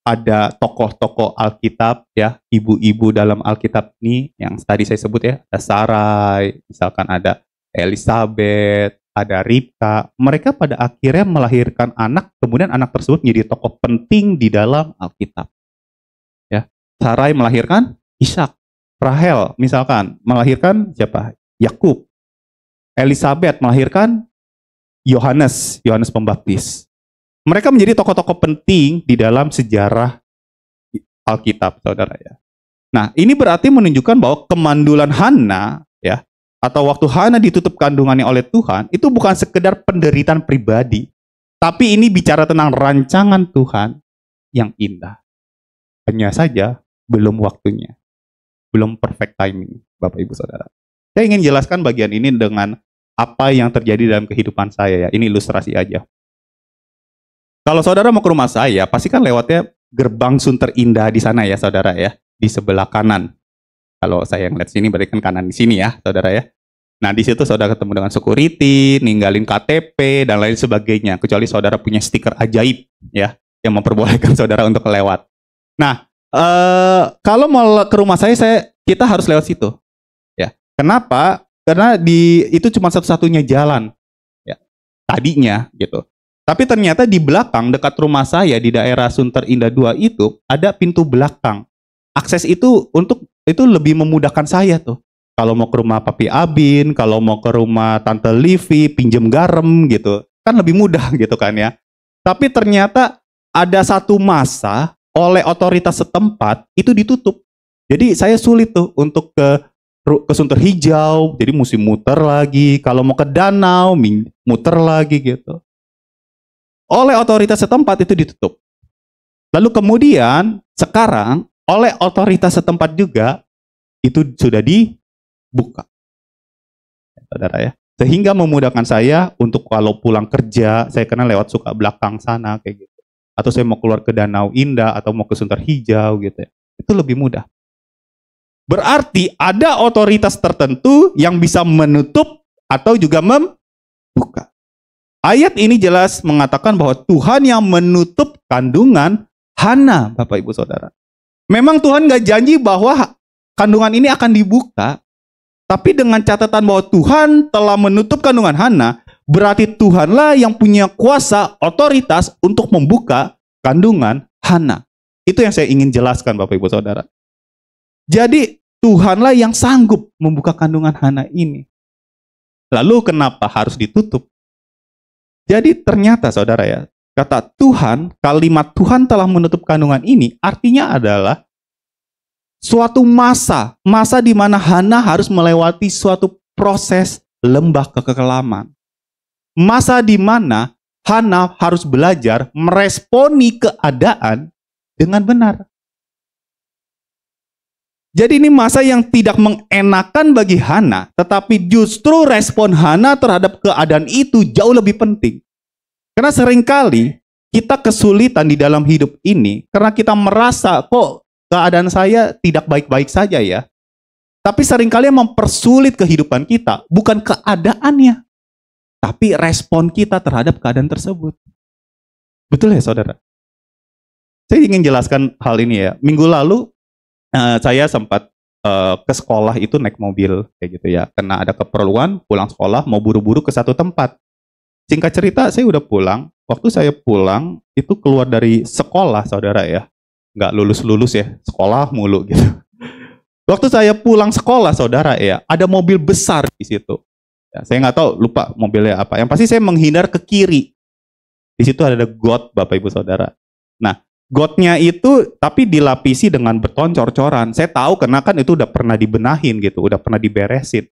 ada tokoh-tokoh Alkitab ya, ibu-ibu dalam Alkitab ini yang tadi saya sebut ya, ada Sarai, misalkan ada Elizabeth, ada Ribka. Mereka pada akhirnya melahirkan anak, kemudian anak tersebut menjadi tokoh penting di dalam Alkitab. Ya, Sarai melahirkan Ishak. Rahel misalkan melahirkan siapa? Yakub. Elizabeth melahirkan Yohanes Pembaptis. Mereka menjadi tokoh-tokoh penting di dalam sejarah Alkitab, saudara ya. Nah, ini berarti menunjukkan bahwa kemandulan Hana ya, atau waktu Hana ditutup kandungannya oleh Tuhan, itu bukan sekedar penderitaan pribadi, tapi ini bicara tentang rancangan Tuhan yang indah. Hanya saja belum waktunya, belum perfect timing, Bapak Ibu Saudara. Saya ingin jelaskan bagian ini dengan apa yang terjadi dalam kehidupan saya ya. Ini ilustrasi aja. Kalau saudara mau ke rumah saya, pasti kan lewatnya gerbang Sunter Indah di sana ya, saudara ya, di sebelah kanan. Kalau saya ngeliat sini, berarti kan kanan di sini ya, saudara ya. Nah, di situ saudara ketemu dengan security, ninggalin KTP dan lain sebagainya. Kecuali saudara punya stiker ajaib ya, yang memperbolehkan saudara untuk lewat. Nah, kalau mau ke rumah saya kita harus lewat situ. Ya, kenapa? Karena itu cuma satu-satunya jalan. Ya, tadinya gitu. Tapi ternyata di belakang dekat rumah saya di daerah Sunter Indah 2 itu ada pintu belakang. Akses itu lebih memudahkan saya tuh. Kalau mau ke rumah Papi Abin, kalau mau ke rumah Tante Livi, pinjem garam gitu. Kan lebih mudah gitu kan ya. Tapi ternyata ada satu masa oleh otoritas setempat itu ditutup. Jadi saya sulit tuh untuk ke Sunter Hijau, jadi mesti muter lagi. Kalau mau ke danau, muter lagi gitu. Oleh otoritas setempat itu ditutup. Lalu kemudian sekarang oleh otoritas setempat juga itu sudah dibuka. Saudara ya. Sehingga memudahkan saya untuk kalau pulang kerja, saya kena lewat suka belakang sana kayak gitu. Atau saya mau keluar ke Danau Indah atau mau ke Sunter Hijau gitu ya. Itu lebih mudah. Berarti ada otoritas tertentu yang bisa menutup atau juga membuka. Ayat ini jelas mengatakan bahwa Tuhan yang menutup kandungan Hana, Bapak Ibu Saudara. Memang Tuhan nggak janji bahwa kandungan ini akan dibuka, tapi dengan catatan bahwa Tuhan telah menutup kandungan Hana, berarti Tuhanlah yang punya kuasa, otoritas untuk membuka kandungan Hana. Itu yang saya ingin jelaskan, Bapak Ibu Saudara. Jadi Tuhanlah yang sanggup membuka kandungan Hana ini. Lalu kenapa harus ditutup? Jadi ternyata saudara ya, kata Tuhan, kalimat Tuhan telah menutup kandungan ini, artinya adalah suatu masa di mana Hana harus melewati suatu proses lembah kekelaman. Masa di mana Hana harus belajar meresponi keadaan dengan benar. Jadi ini masa yang tidak mengenakan bagi Hana, tetapi justru respon Hana terhadap keadaan itu jauh lebih penting. Karena seringkali kita kesulitan di dalam hidup ini, karena kita merasa kok keadaan saya tidak baik-baik saja ya. Tapi seringkali yang mempersulit kehidupan kita bukan keadaannya, tapi respon kita terhadap keadaan tersebut. Betul ya saudara? Saya ingin jelaskan hal ini ya. Minggu lalu saya sempat ke sekolah itu naik mobil kayak gitu ya, karena ada keperluan pulang sekolah mau buru-buru ke satu tempat. Singkat cerita saya udah pulang. Waktu saya pulang itu keluar dari sekolah saudara ya, nggak lulus ya, sekolah mulu gitu. Waktu saya pulang sekolah saudara ya, ada mobil besar di situ. Ya, saya nggak tahu, lupa mobilnya apa. Yang pasti saya menghindar ke kiri. Di situ ada got Bapak Ibu Saudara. Nah, gotnya itu tapi dilapisi dengan beton cor-coran. Saya tahu karena kan itu udah pernah dibenahin gitu, udah pernah diberesin.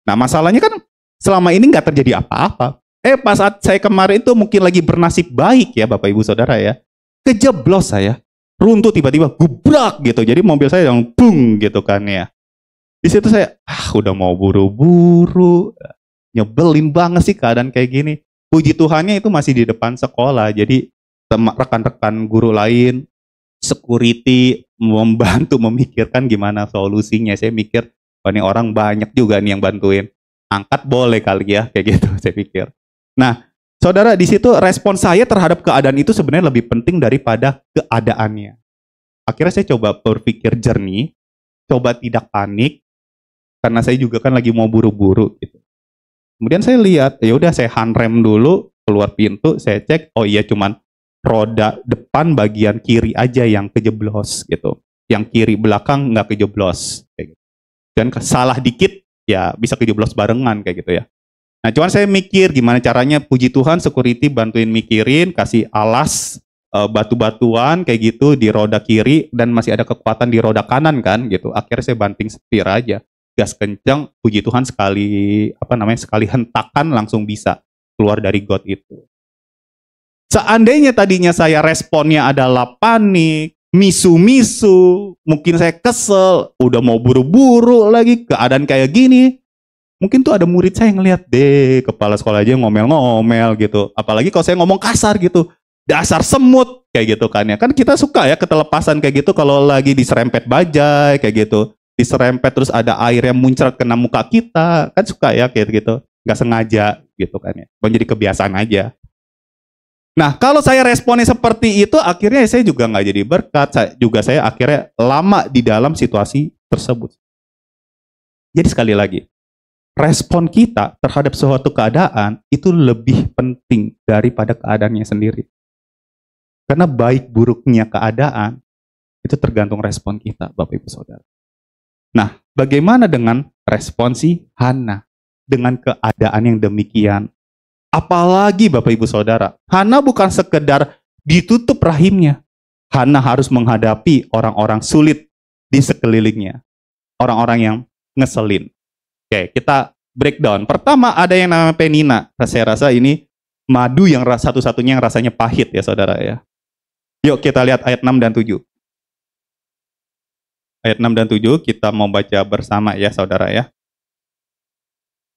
Nah masalahnya kan selama ini nggak terjadi apa-apa. Pas saat saya kemarin itu mungkin lagi bernasib baik ya Bapak Ibu Saudara ya. Kejeblos saya, runtuh tiba-tiba, gubrak gitu. Jadi mobil saya yang bung gitu kan ya. Di situ saya, udah mau buru-buru, nyebelin banget sih keadaan kayak gini. Puji Tuhannya itu masih di depan sekolah, jadi rekan-rekan guru lain security membantu memikirkan gimana solusinya. Saya mikir, wah ini orang banyak juga nih yang bantuin. Angkat boleh kali ya, kayak gitu saya pikir. Nah, saudara, di situ respon saya terhadap keadaan itu sebenarnya lebih penting daripada keadaannya. Akhirnya saya coba berpikir jernih, coba tidak panik, karena saya juga kan lagi mau buru-buru gitu. Kemudian saya lihat, ya udah saya handrem dulu, keluar pintu, saya cek, oh iya cuman roda depan bagian kiri aja yang kejeblos gitu. Yang kiri belakang nggak kejeblos kayak gitu. Dan salah dikit ya bisa kejeblos barengan kayak gitu ya. Nah, cuman saya mikir gimana caranya, puji Tuhan security bantuin mikirin, kasih alas batu-batuan kayak gitu di roda kiri dan masih ada kekuatan di roda kanan kan gitu. Akhirnya saya banting setir aja. Gas kencang, puji Tuhan sekali sekali hentakan langsung bisa keluar dari got itu. Seandainya tadinya saya responnya adalah panik, misu-misu, mungkin saya kesel, udah mau buru-buru lagi, keadaan kayak gini, mungkin tuh ada murid saya yang ngeliat deh, kepala sekolah aja ngomel-ngomel gitu. Apalagi kalau saya ngomong kasar gitu, dasar semut kayak gitu kan ya. Kan kita suka ya ketelepasan kayak gitu kalau lagi diserempet bajai kayak gitu. Diserempet terus ada air yang muncrat kena muka kita, kan suka ya kayak gitu. Nggak sengaja gitu kan ya. Jadi kebiasaan aja. Nah, kalau saya responnya seperti itu, akhirnya saya juga nggak jadi berkat. Saya akhirnya lama di dalam situasi tersebut. Jadi sekali lagi, respon kita terhadap suatu keadaan itu lebih penting daripada keadaannya sendiri. Karena baik buruknya keadaan, itu tergantung respon kita, Bapak Ibu Saudara. Nah, bagaimana dengan respon si Hana? Dengan keadaan yang demikian. Apalagi Bapak Ibu Saudara, Hana bukan sekedar ditutup rahimnya. Hana harus menghadapi orang-orang sulit di sekelilingnya. Orang-orang yang ngeselin. Oke, kita breakdown. Pertama ada yang namanya Penina. Saya rasa ini madu yang satu-satunya yang rasanya pahit ya saudara ya. Yuk kita lihat ayat 6 dan 7. Ayat 6 dan 7 kita mau baca bersama ya saudara ya.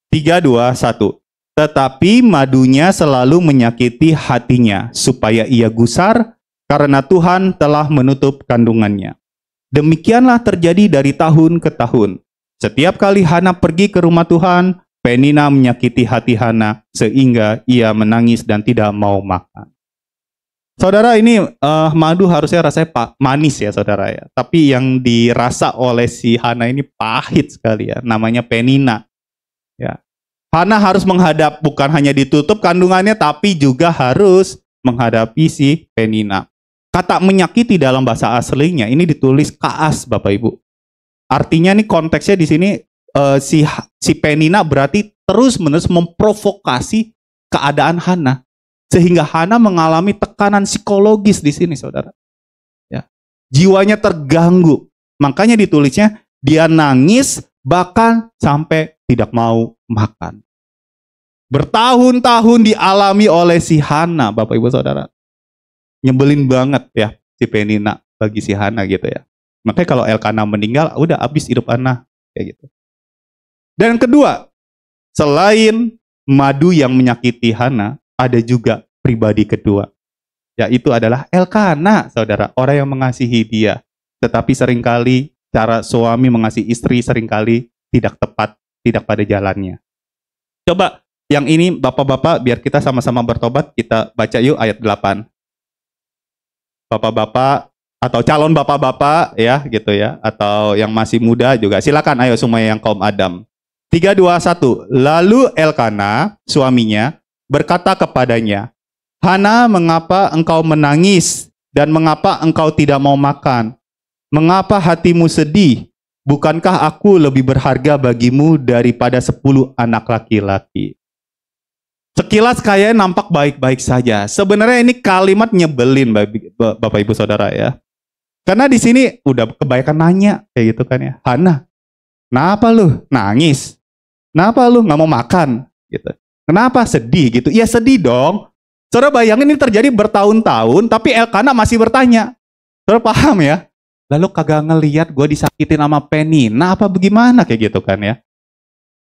3, 2, 1. Tetapi madunya selalu menyakiti hatinya, supaya ia gusar, karena Tuhan telah menutup kandungannya. Demikianlah terjadi dari tahun ke tahun. Setiap kali Hana pergi ke rumah Tuhan, Penina menyakiti hati Hana, sehingga ia menangis dan tidak mau makan. Saudara, ini madu harusnya rasanya manis ya saudara ya. Tapi yang dirasa oleh si Hana ini pahit sekali ya, namanya Penina. Ya. Hana harus menghadap, bukan hanya ditutup kandungannya, tapi juga harus menghadapi si Penina. Kata menyakiti dalam bahasa aslinya ini ditulis kaas, Bapak Ibu. Artinya nih konteksnya di sini si Penina berarti terus-menerus memprovokasi keadaan Hana, sehingga Hana mengalami tekanan psikologis di sini, saudara. Ya. Jiwanya terganggu, makanya ditulisnya dia nangis bahkan sampai tidak mau makan. Bertahun-tahun dialami oleh si Hana, Bapak Ibu Saudara. Nyebelin banget ya si Penina bagi si Hana gitu ya. Makanya kalau Elkana meninggal, udah habis hidup Hana kayak gitu. Dan kedua, selain madu yang menyakiti Hana, ada juga pribadi kedua. Yaitu adalah Elkana, saudara, orang yang mengasihi dia. Tetapi seringkali cara suami mengasihi istri seringkali tidak tepat, tidak pada jalannya. Coba yang ini bapak-bapak biar kita sama-sama bertobat, kita baca yuk ayat 8. Bapak-bapak atau calon bapak-bapak ya gitu ya, atau yang masih muda juga silakan ayo semua yang kaum Adam. 3, 2, 1. Lalu Elkana suaminya berkata kepadanya, Hana, mengapa engkau menangis dan mengapa engkau tidak mau makan? Mengapa hatimu sedih? Bukankah aku lebih berharga bagimu daripada 10 anak laki-laki? Sekilas kayaknya nampak baik-baik saja. Sebenarnya ini kalimat nyebelin Bapak Ibu Saudara ya. Karena di sini udah kebanyakan nanya kayak gitu kan ya. Hana, kenapa lu nangis? Kenapa lu nggak mau makan? Gitu. Kenapa sedih gitu? Ya sedih dong. Saudara bayangin ini terjadi bertahun-tahun, tapi Elkana masih bertanya. Saudara paham ya? Lalu kagak ngelihat gue disakitin sama Penina apa bagaimana kayak gitu kan ya.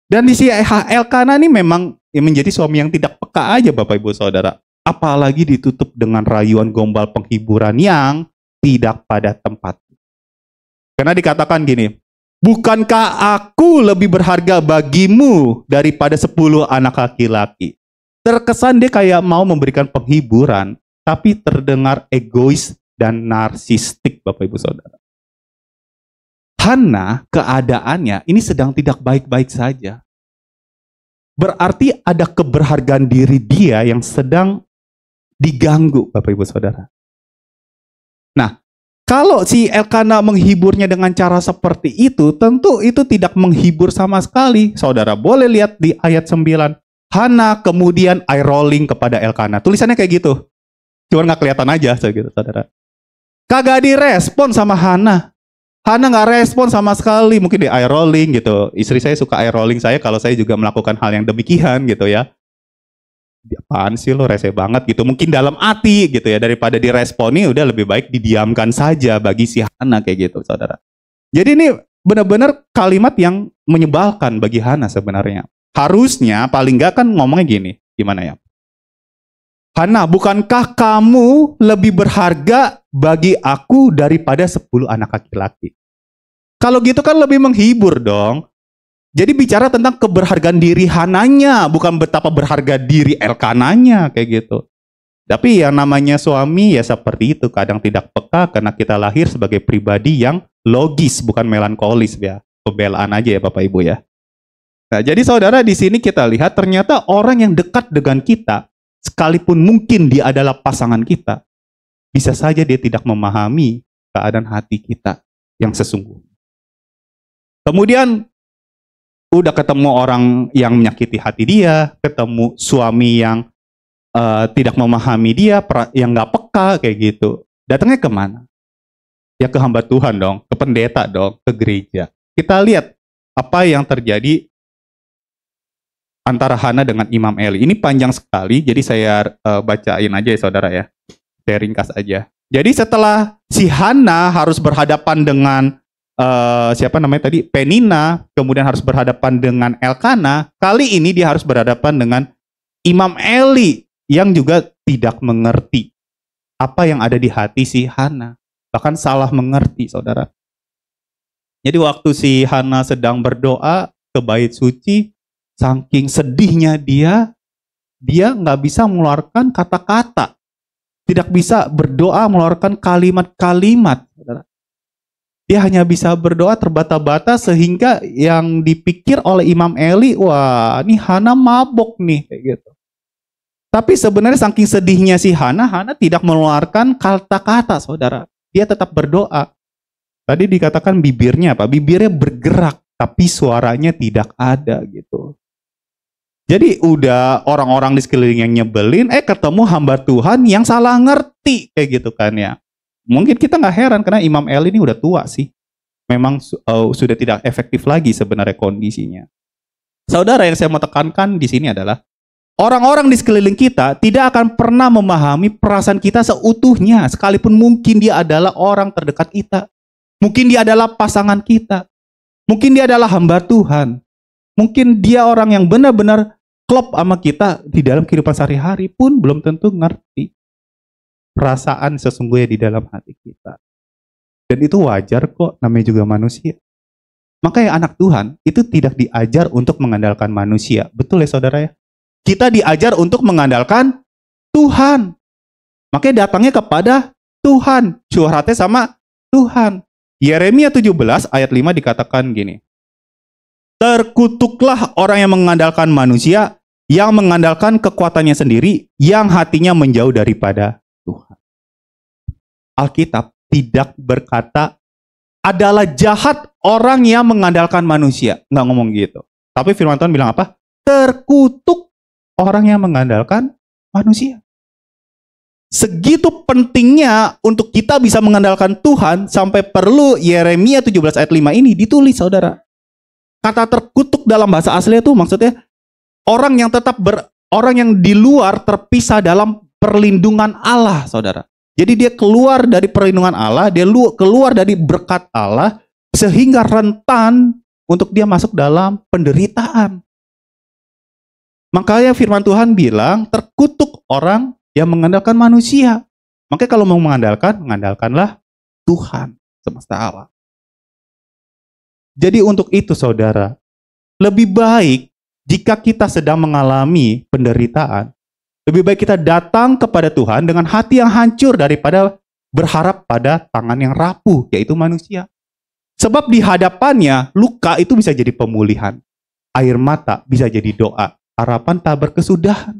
Dan di si Elkana ini memang menjadi suami yang tidak peka aja Bapak Ibu Saudara. Apalagi ditutup dengan rayuan gombal penghiburan yang tidak pada tempat. Karena dikatakan gini, bukankah aku lebih berharga bagimu daripada 10 anak laki-laki? Terkesan dia kayak mau memberikan penghiburan, tapi terdengar egois dan narsistik, Bapak Ibu Saudara. Hana keadaannya ini sedang tidak baik-baik saja. Berarti ada keberhargaan diri dia yang sedang diganggu, Bapak Ibu Saudara. Nah, kalau si Elkana menghiburnya dengan cara seperti itu, tentu itu tidak menghibur sama sekali. Saudara boleh lihat di ayat 9. Hana kemudian eye rolling kepada Elkana. Tulisannya kayak gitu. Cuma nggak kelihatan aja, gitu, saudara. Kagak direspon sama Hana. Hana nggak respon sama sekali, mungkin di eye rolling gitu. Istri saya suka eye rolling saya kalau saya juga melakukan hal yang demikian gitu ya. Apaan sih lo, rese banget gitu. Mungkin dalam hati gitu ya, daripada diresponi udah lebih baik didiamkan saja bagi si Hana kayak gitu, saudara. Jadi ini benar-benar kalimat yang menyebalkan bagi Hana sebenarnya. Harusnya paling nggak kan ngomongnya gini, gimana ya? Hana, bukankah kamu lebih berharga bagi aku daripada 10 anak laki-laki? Kalau gitu kan lebih menghibur dong. Jadi bicara tentang keberhargaan diri Hananya, bukan betapa berharga diri Elkananya, kayak gitu. Tapi yang namanya suami ya seperti itu, kadang tidak peka karena kita lahir sebagai pribadi yang logis, bukan melankolis ya. Pembelaan aja ya Bapak Ibu ya. Nah, jadi saudara di sini kita lihat ternyata orang yang dekat dengan kita, sekalipun mungkin dia adalah pasangan kita, bisa saja dia tidak memahami keadaan hati kita yang sesungguhnya. Kemudian udah ketemu orang yang menyakiti hati dia, ketemu suami yang tidak memahami dia, yang nggak peka kayak gitu. Datangnya kemana? Ya ke hamba Tuhan dong, ke pendeta dong, ke gereja. Kita lihat apa yang terjadi antara Hana dengan Imam Eli. Ini panjang sekali, jadi saya bacain aja ya saudara ya. Saya ringkas aja. Jadi setelah si Hana harus berhadapan dengan siapa namanya tadi? Penina, kemudian harus berhadapan dengan Elkana, kali ini dia harus berhadapan dengan Imam Eli yang juga tidak mengerti apa yang ada di hati si Hana. Bahkan salah mengerti, saudara. Jadi waktu si Hana sedang berdoa ke bait suci, saking sedihnya dia nggak bisa mengeluarkan kata-kata. Tidak bisa berdoa mengeluarkan kalimat-kalimat. Dia hanya bisa berdoa terbata-bata sehingga yang dipikir oleh Imam Eli, wah ini Hana mabok nih, kayak gitu. Tapi sebenarnya saking sedihnya si Hana tidak mengeluarkan kata-kata, saudara. Dia tetap berdoa. Tadi dikatakan bibirnya apa? Bibirnya bergerak, tapi suaranya tidak ada gitu. Jadi udah orang-orang di sekeliling yang nyebelin, ketemu hamba Tuhan yang salah ngerti, kayak gitu kan ya. Mungkin kita nggak heran karena Imam Eli ini udah tua sih. Memang sudah tidak efektif lagi sebenarnya kondisinya. Saudara, yang saya mau tekankan di sini adalah orang-orang di sekeliling kita tidak akan pernah memahami perasaan kita seutuhnya, sekalipun mungkin dia adalah orang terdekat kita. Mungkin dia adalah pasangan kita. Mungkin dia adalah hamba Tuhan. Mungkin dia orang yang benar-benar klop sama kita di dalam kehidupan sehari-hari pun belum tentu ngerti perasaan sesungguhnya di dalam hati kita. Dan itu wajar kok, namanya juga manusia. Makanya anak Tuhan itu tidak diajar untuk mengandalkan manusia. Betul ya saudara ya? Kita diajar untuk mengandalkan Tuhan. Makanya datangnya kepada Tuhan. Curhatnya sama Tuhan. Yeremia 17 ayat 5 dikatakan gini. Terkutuklah orang yang mengandalkan manusia, yang mengandalkan kekuatannya sendiri, yang hatinya menjauh daripada Tuhan. Alkitab tidak berkata adalah jahat orang yang mengandalkan manusia. Nggak ngomong gitu. Tapi firman Tuhan bilang apa? Terkutuk orang yang mengandalkan manusia. Segitu pentingnya untuk kita bisa mengandalkan Tuhan sampai perlu Yeremia 17 ayat 5 ini ditulis, saudara. Kata terkutuk dalam bahasa asli itu maksudnya orang yang orang yang di luar terpisah dalam perlindungan Allah, saudara. Jadi dia keluar dari perlindungan Allah, dia keluar dari berkat Allah sehingga rentan untuk dia masuk dalam penderitaan. Makanya firman Tuhan bilang terkutuk orang yang mengandalkan manusia. Makanya kalau mau mengandalkan, mengandalkanlah Tuhan semesta alam. Jadi untuk itu saudara, lebih baik jika kita sedang mengalami penderitaan, lebih baik kita datang kepada Tuhan dengan hati yang hancur daripada berharap pada tangan yang rapuh, yaitu manusia. Sebab di hadapannya, luka itu bisa jadi pemulihan. Air mata bisa jadi doa. Harapan tak berkesudahan.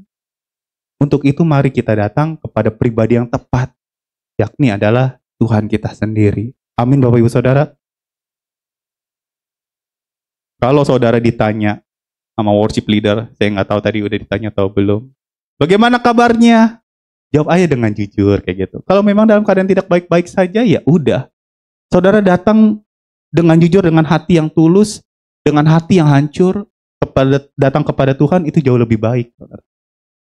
Untuk itu mari kita datang kepada pribadi yang tepat, yakni adalah Tuhan kita sendiri. Amin Bapak Ibu Saudara. Kalau saudara ditanya sama worship leader, saya nggak tahu tadi udah ditanya atau belum, bagaimana kabarnya? Jawab aja dengan jujur kayak gitu. Kalau memang dalam keadaan tidak baik-baik saja, ya udah. Saudara datang dengan jujur, dengan hati yang tulus, dengan hati yang hancur, datang kepada Tuhan, itu jauh lebih baik, saudara.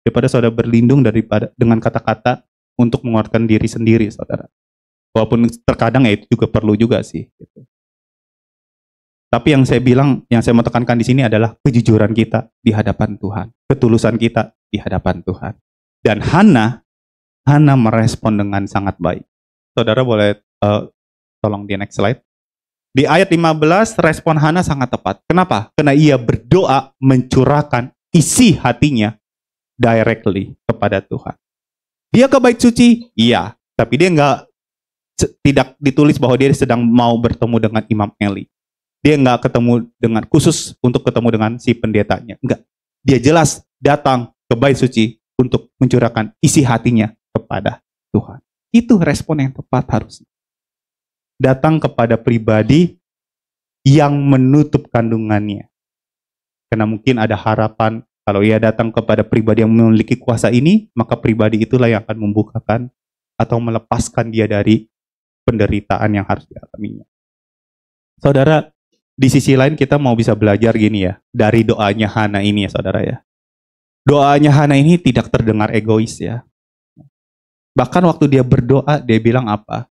Daripada saudara berlindung dengan kata-kata untuk menguatkan diri sendiri, saudara. Walaupun terkadang ya itu juga perlu juga sih. Gitu. Tapi yang saya bilang, yang saya mau tekankan di sini adalah kejujuran kita di hadapan Tuhan, ketulusan kita di hadapan Tuhan. Dan Hana merespon dengan sangat baik. Saudara boleh tolong di next slide. Di ayat 15, respon Hana sangat tepat. Kenapa? Karena ia berdoa mencurahkan isi hatinya directly kepada Tuhan. Dia ke bait suci? Iya. Tapi dia tidak ditulis bahwa dia sedang mau bertemu dengan Imam Eli. Dia nggak ketemu dengan khusus untuk ketemu dengan si pendetanya. Enggak. Dia jelas datang ke bait suci untuk mencurahkan isi hatinya kepada Tuhan. Itu respon yang tepat harusnya. Datang kepada pribadi yang menutup kandungannya. Karena mungkin ada harapan kalau ia datang kepada pribadi yang memiliki kuasa ini, maka pribadi itulah yang akan membukakan atau melepaskan dia dari penderitaan yang harus dialaminya. Saudara, di sisi lain kita mau bisa belajar gini ya, dari doanya Hana ini ya saudara ya. Doanya Hana ini tidak terdengar egois ya. Bahkan waktu dia berdoa, dia bilang apa?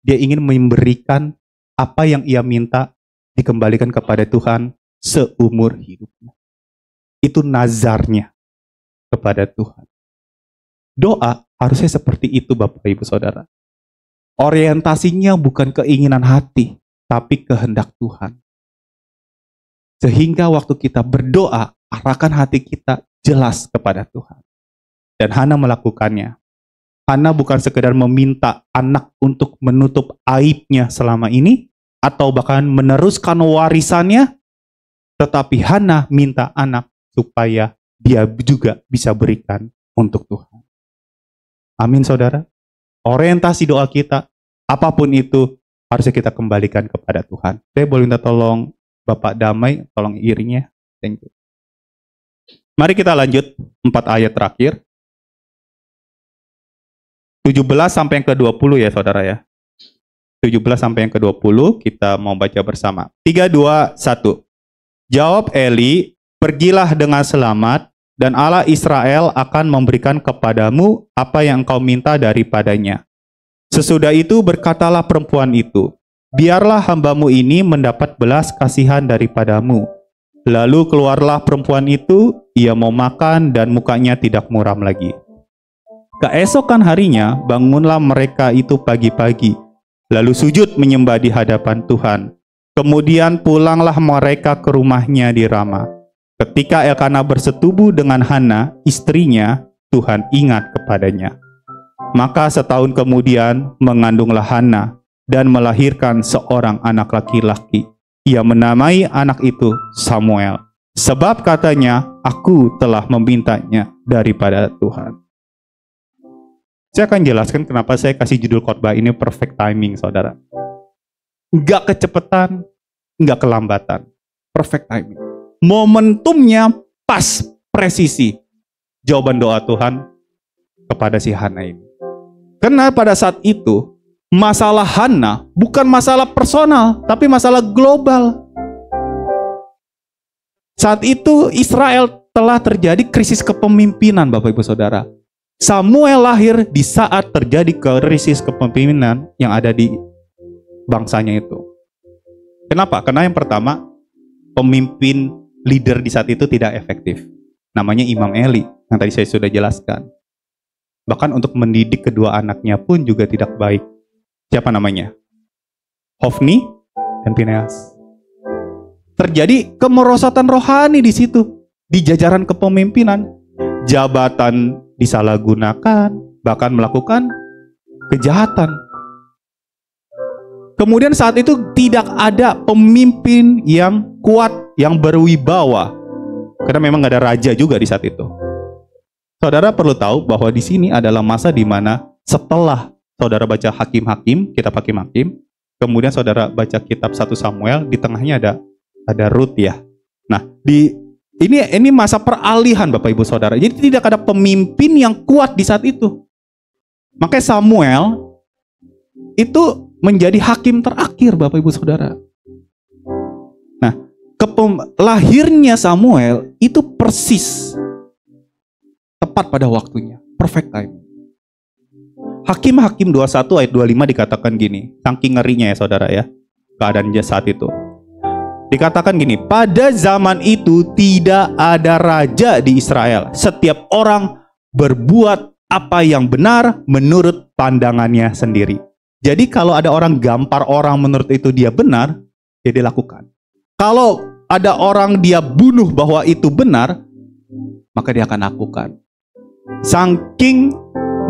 Dia ingin memberikan apa yang ia minta dikembalikan kepada Tuhan seumur hidupnya. Itu nazarnya kepada Tuhan. Doa harusnya seperti itu Bapak Ibu Saudara. Orientasinya bukan keinginan hati, tapi kehendak Tuhan. Sehingga waktu kita berdoa, arahkan hati kita jelas kepada Tuhan. Dan Hana melakukannya. Hana bukan sekedar meminta anak untuk menutup aibnya selama ini, atau bahkan meneruskan warisannya, tetapi Hana minta anak supaya dia juga bisa berikan untuk Tuhan. Amin saudara. Orientasi doa kita, apapun itu, harusnya kita kembalikan kepada Tuhan. Saya boleh minta tolong Bapak Damai, tolong irinya. Thank you. Mari kita lanjut 4 ayat terakhir. 17 sampai yang ke-20 ya saudara ya. 17 sampai yang ke-20 kita mau baca bersama. 3, 2, 1. Jawab Eli, pergilah dengan selamat dan Allah Israel akan memberikan kepadamu apa yang engkau minta daripadanya. Sesudah itu berkatalah perempuan itu, biarlah hambamu ini mendapat belas kasihan daripadamu. Lalu keluarlah perempuan itu, ia mau makan dan mukanya tidak muram lagi. Keesokan harinya, bangunlah mereka itu pagi-pagi, lalu sujud menyembah di hadapan Tuhan. Kemudian pulanglah mereka ke rumahnya di Rama. Ketika Elkana bersetubuh dengan Hana, istrinya, Tuhan ingat kepadanya. Maka setahun kemudian mengandunglah Hana dan melahirkan seorang anak laki-laki. Ia menamai anak itu Samuel. Sebab katanya, aku telah memintanya daripada Tuhan. Saya akan jelaskan kenapa saya kasih judul khotbah ini perfect timing, saudara. Nggak kecepatan, nggak kelambatan. Perfect timing. Momentumnya pas, presisi. Jawaban doa Tuhan kepada si Hana ini. Karena pada saat itu, masalah Hana bukan masalah personal, tapi masalah global. Saat itu Israel telah terjadi krisis kepemimpinan, Bapak Ibu Saudara. Samuel lahir di saat terjadi krisis kepemimpinan yang ada di bangsanya itu. Kenapa? Karena yang pertama, pemimpin leader di saat itu tidak efektif. Namanya Imam Eli, yang tadi saya sudah jelaskan. Bahkan untuk mendidik kedua anaknya pun juga tidak baik. Siapa namanya? Hofni dan Fineas. Terjadi kemerosotan rohani di situ, di jajaran kepemimpinan. Jabatan disalahgunakan, bahkan melakukan kejahatan. Kemudian saat itu tidak ada pemimpin yang kuat, yang berwibawa. Karena memang nggak ada raja juga di saat itu. Saudara perlu tahu bahwa di sini adalah masa di mana setelah saudara baca Hakim-Hakim, kitab Hakim-Hakim, kemudian saudara baca kitab 1 Samuel, di tengahnya ada Rut ya. Nah, ini masa peralihan Bapak Ibu Saudara. Jadi tidak ada pemimpin yang kuat di saat itu. Makanya Samuel itu menjadi hakim terakhir Bapak Ibu Saudara. Nah, lahirnya Samuel itu persis tepat pada waktunya, perfect time. Hakim-Hakim 21 ayat 25 dikatakan gini, saking ngerinya ya Saudara ya, keadaan saat itu. Dikatakan gini, pada zaman itu tidak ada raja di Israel. Setiap orang berbuat apa yang benar menurut pandangannya sendiri. Jadi kalau ada orang gampar orang menurut itu dia benar, ya dilakukan. Kalau ada orang dia bunuh bahwa itu benar, maka dia akan lakukan. Saking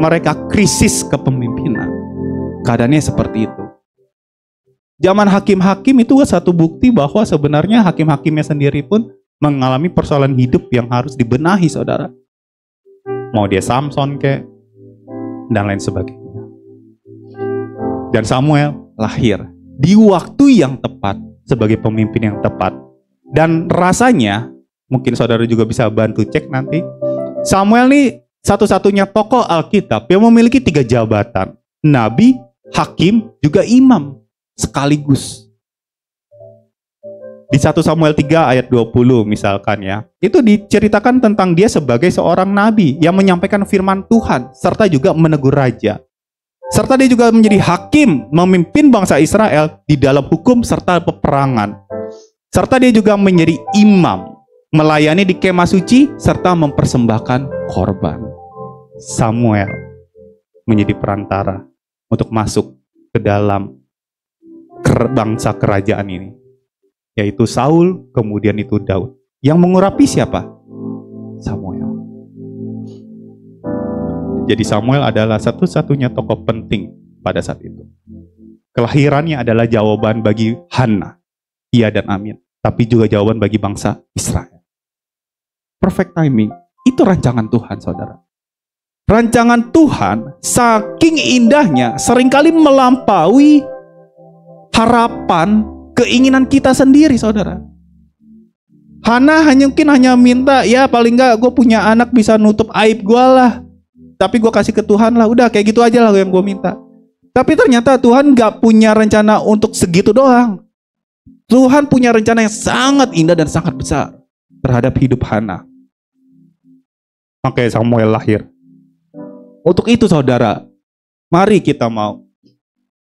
mereka krisis kepemimpinan, keadaannya seperti itu. Zaman hakim-hakim itu satu bukti bahwa sebenarnya hakim-hakimnya sendiri pun mengalami persoalan hidup yang harus dibenahi, saudara. Mau dia Samson kek, dan lain sebagainya. Dan Samuel lahir di waktu yang tepat sebagai pemimpin yang tepat. Dan rasanya, mungkin saudara juga bisa bantu cek nanti, Samuel nih satu-satunya tokoh Alkitab yang memiliki 3 jabatan. Nabi, hakim, juga imam sekaligus. Di 1 Samuel 3 ayat 20 misalkan ya, itu diceritakan tentang dia sebagai seorang nabi yang menyampaikan firman Tuhan, serta juga menegur raja. Serta dia juga menjadi hakim, memimpin bangsa Israel di dalam hukum serta peperangan. Serta dia juga menjadi imam, melayani di kemah suci, serta mempersembahkan korban. Samuel menjadi perantara untuk masuk ke dalam bangsa kerajaan ini. Yaitu Saul, kemudian itu Daud. Yang mengurapi siapa? Samuel. Jadi Samuel adalah satu-satunya tokoh penting pada saat itu. Kelahirannya adalah jawaban bagi Hana, iya dan amin. Tapi juga jawaban bagi bangsa Israel. Perfect timing. Itu rancangan Tuhan, saudara. Rancangan Tuhan saking indahnya seringkali melampaui harapan, keinginan kita sendiri, saudara. Hana mungkin hanya minta, ya paling enggak gue punya anak bisa nutup aib gue lah. Tapi gue kasih ke Tuhan lah, udah kayak gitu aja lah yang gue minta. Tapi ternyata Tuhan gak punya rencana untuk segitu doang. Tuhan punya rencana yang sangat indah dan sangat besar terhadap hidup Hana. Makanya Samuel lahir. Untuk itu saudara, mari kita mau,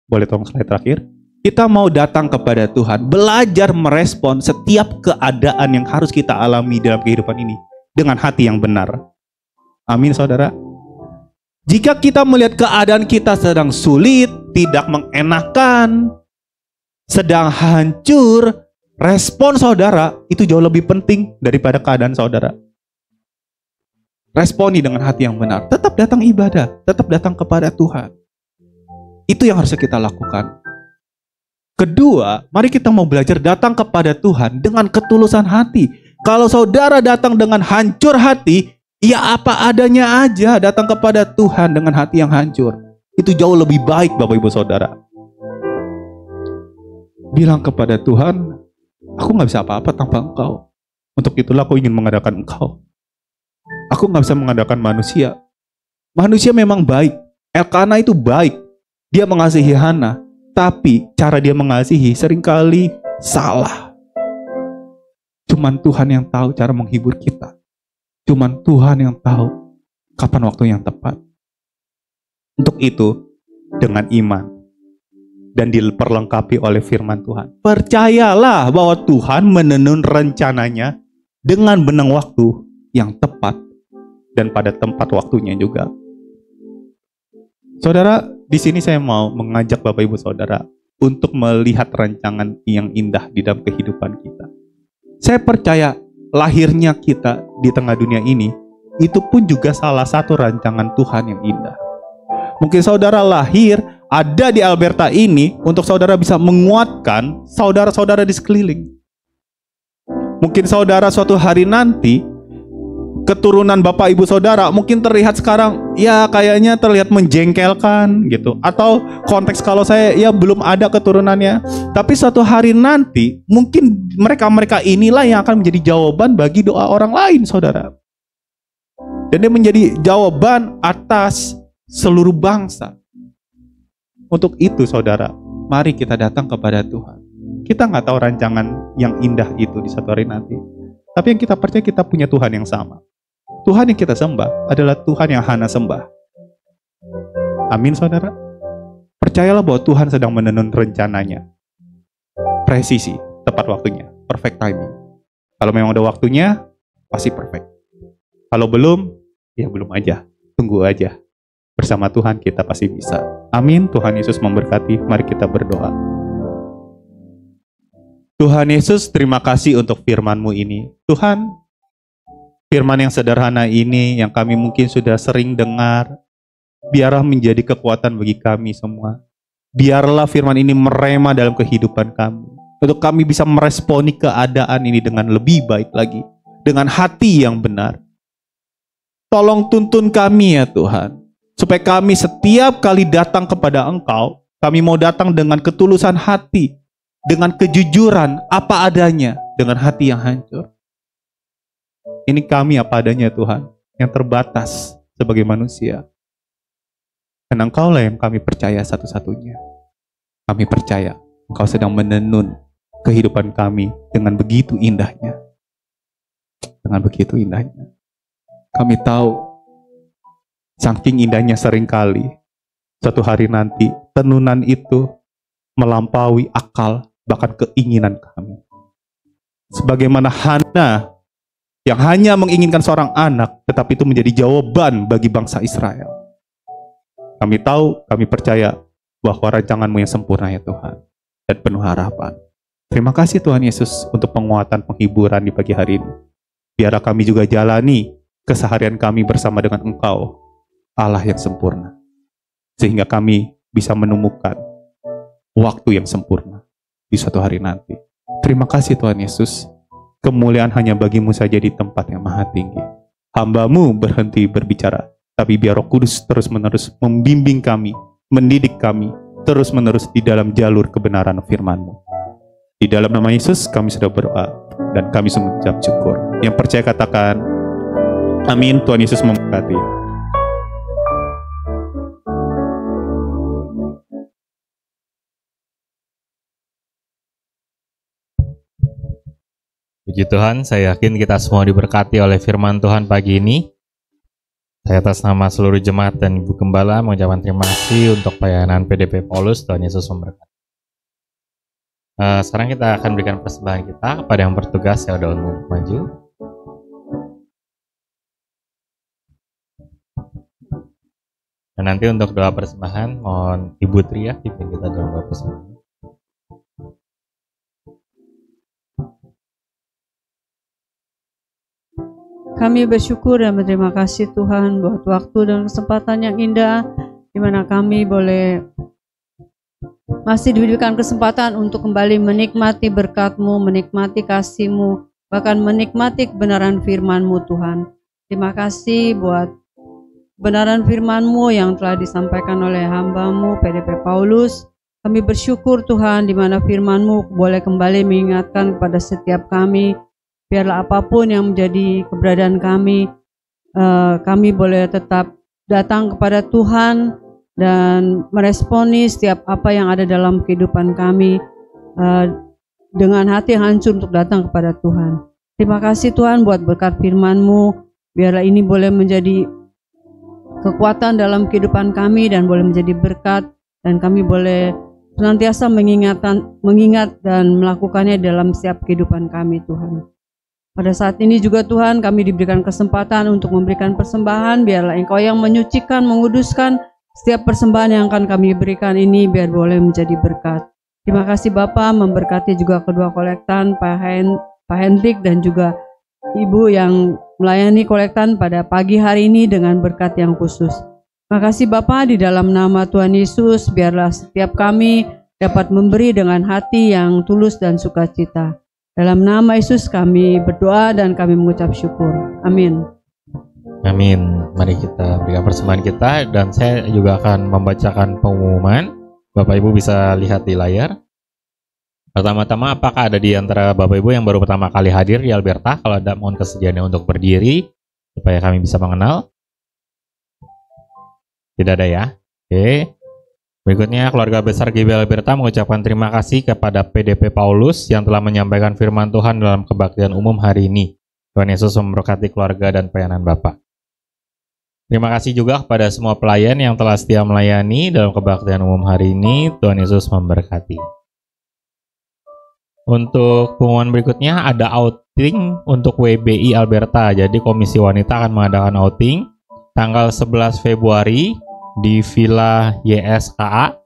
boleh tolong slide terakhir, kita mau datang kepada Tuhan, belajar merespon setiap keadaan yang harus kita alami dalam kehidupan ini dengan hati yang benar. Amin saudara. Jika kita melihat keadaan kita sedang sulit, tidak mengenakan, sedang hancur, respon saudara itu jauh lebih penting daripada keadaan saudara. Responi dengan hati yang benar. Tetap datang ibadah, tetap datang kepada Tuhan. Itu yang harus kita lakukan. Kedua, mari kita mau belajar datang kepada Tuhan dengan ketulusan hati. Kalau saudara datang dengan hancur hati, ya apa adanya aja, datang kepada Tuhan dengan hati yang hancur. Itu jauh lebih baik Bapak Ibu Saudara. Bilang kepada Tuhan, aku gak bisa apa-apa tanpa Engkau. Untuk itulah aku ingin mengadakan Engkau. Aku gak bisa mengadakan manusia. Manusia memang baik. Elkana itu baik. Dia mengasihi Hana. Tapi cara dia mengasihi seringkali salah. Cuman Tuhan yang tahu cara menghibur kita. Cuman Tuhan yang tahu kapan waktu yang tepat. Untuk itu, dengan iman dan diperlengkapi oleh firman Tuhan, percayalah bahwa Tuhan menenun rencananya dengan benang waktu yang tepat dan pada tempat waktunya juga. Saudara, di sini saya mau mengajak Bapak Ibu Saudara untuk melihat rancangan yang indah di dalam kehidupan kita. Saya percaya lahirnya kita di tengah dunia ini, itu pun juga salah satu rancangan Tuhan yang indah. Mungkin saudara lahir ada di Alberta ini untuk saudara bisa menguatkan saudara-saudara di sekeliling. Mungkin saudara suatu hari nanti, keturunan Bapak Ibu Saudara mungkin terlihat sekarang ya kayaknya terlihat menjengkelkan gitu. Atau konteks kalau saya ya belum ada keturunannya. Tapi suatu hari nanti mungkin mereka-mereka inilah yang akan menjadi jawaban bagi doa orang lain, saudara. Dan dia menjadi jawaban atas seluruh bangsa. Untuk itu saudara, mari kita datang kepada Tuhan. Kita nggak tahu rancangan yang indah itu di satu hari nanti. Tapi yang kita percaya kita punya Tuhan yang sama. Tuhan yang kita sembah adalah Tuhan yang Hana sembah. Amin saudara. Percayalah bahwa Tuhan sedang menenun rencananya. Presisi, tepat waktunya, perfect timing. Kalau memang udah waktunya, pasti perfect. Kalau belum, ya belum aja. Tunggu aja. Bersama Tuhan kita pasti bisa. Amin. Tuhan Yesus memberkati. Mari kita berdoa. Tuhan Yesus, terima kasih untuk firman-Mu ini. Tuhan, firman yang sederhana ini yang kami mungkin sudah sering dengar, biarlah menjadi kekuatan bagi kami semua. Biarlah firman ini merema dalam kehidupan kami. Untuk kami bisa meresponi keadaan ini dengan lebih baik lagi. Dengan hati yang benar. Tolong tuntun kami ya Tuhan. Supaya kami setiap kali datang kepada Engkau, kami mau datang dengan ketulusan hati. Dengan kejujuran apa adanya, dengan hati yang hancur. Ini kami apa adanya Tuhan, yang terbatas sebagai manusia. Dan Engkaulah yang kami percaya satu-satunya. Kami percaya Engkau sedang menenun kehidupan kami dengan begitu indahnya. Dengan begitu indahnya. Kami tahu, saking indahnya seringkali, suatu hari nanti, tenunan itu melampaui akal, bahkan keinginan kami. Sebagaimana Hana yang hanya menginginkan seorang anak, tetapi itu menjadi jawaban bagi bangsa Israel. Kami tahu, kami percaya bahwa rancangan-Mu yang sempurna ya Tuhan, dan penuh harapan. Terima kasih Tuhan Yesus untuk penguatan penghiburan di pagi hari ini. Biarlah kami juga jalani keseharian kami bersama dengan Engkau, Allah yang sempurna. Sehingga kami bisa menemukan waktu yang sempurna di suatu hari nanti. Terima kasih Tuhan Yesus. Kemuliaan hanya bagi-Mu saja di tempat yang maha tinggi. Hamba-Mu berhenti berbicara, tapi biar Roh Kudus terus-menerus membimbing kami, mendidik kami, terus-menerus di dalam jalur kebenaran firman-Mu. Di dalam nama Yesus kami sudah berdoa, dan kami mengucap syukur. Yang percaya katakan, amin. Tuhan Yesus memberkati.
Puji Tuhan, saya yakin kita semua diberkati oleh firman Tuhan pagi ini. Saya atas nama seluruh jemaat dan Ibu Gembala mengucapkan terima kasih untuk pelayanan PDP Paulus. Tuhan Yesus memberkati. Sekarang kita akan berikan persembahan kita kepada yang bertugas. Saya udah untuk maju. Dan nanti untuk doa persembahan, mohon Ibu Tria pimpin kita dalam doa persembahan.
Kami bersyukur dan berterima kasih Tuhan buat waktu dan kesempatan yang indah di mana kami boleh masih diberikan kesempatan untuk kembali menikmati berkat-Mu, menikmati kasih-Mu, bahkan menikmati kebenaran firman-Mu Tuhan. Terima kasih buat kebenaran firman-Mu yang telah disampaikan oleh hamba-Mu PDP Paulus. Kami bersyukur Tuhan di mana firman-Mu boleh kembali mengingatkan kepada setiap kami. Biarlah apapun yang menjadi keberadaan kami, kami boleh tetap datang kepada Tuhan dan meresponi setiap apa yang ada dalam kehidupan kami dengan hati yang hancur untuk datang kepada Tuhan. Terima kasih Tuhan buat berkat firman-Mu. Biarlah ini boleh menjadi kekuatan dalam kehidupan kami dan boleh menjadi berkat, dan kami boleh senantiasa mengingat dan melakukannya dalam setiap kehidupan kami Tuhan. Pada saat ini juga Tuhan kami diberikan kesempatan untuk memberikan persembahan. Biarlah Engkau yang menyucikan, menguduskan, Setiap persembahan yang akan kami berikan ini biar boleh menjadi berkat. Terima kasih Bapak, memberkati juga kedua kolektan, Pak Hendrik dan juga Ibu yang melayani kolektan pada pagi hari ini dengan berkat yang khusus. Terima kasih Bapak, di dalam nama Tuhan Yesus, biarlah setiap kami dapat memberi dengan hati yang tulus dan sukacita. Dalam nama Yesus kami berdoa dan kami mengucap syukur. Amin.
Amin. Mari kita berikan persembahan kita dan saya juga akan membacakan pengumuman. Bapak Ibu bisa lihat di layar. Pertama-tama, apakah ada di antara Bapak Ibu yang baru pertama kali hadir di Alberta? Kalau ada, mohon kesediaannya untuk berdiri supaya kami bisa mengenal. Tidak ada ya? Oke. Berikutnya, keluarga besar GBI Alberta mengucapkan terima kasih kepada PDP Paulus yang telah menyampaikan firman Tuhan dalam kebaktian umum hari ini. Tuhan Yesus memberkati keluarga dan pelayanan Bapak. Terima kasih juga kepada semua pelayan yang telah setia melayani dalam kebaktian umum hari ini. Tuhan Yesus memberkati. Untuk pengumuman berikutnya, ada outing untuk WBI Alberta. Jadi Komisi Wanita akan mengadakan outing tanggal 11 Februari di Villa YSKA.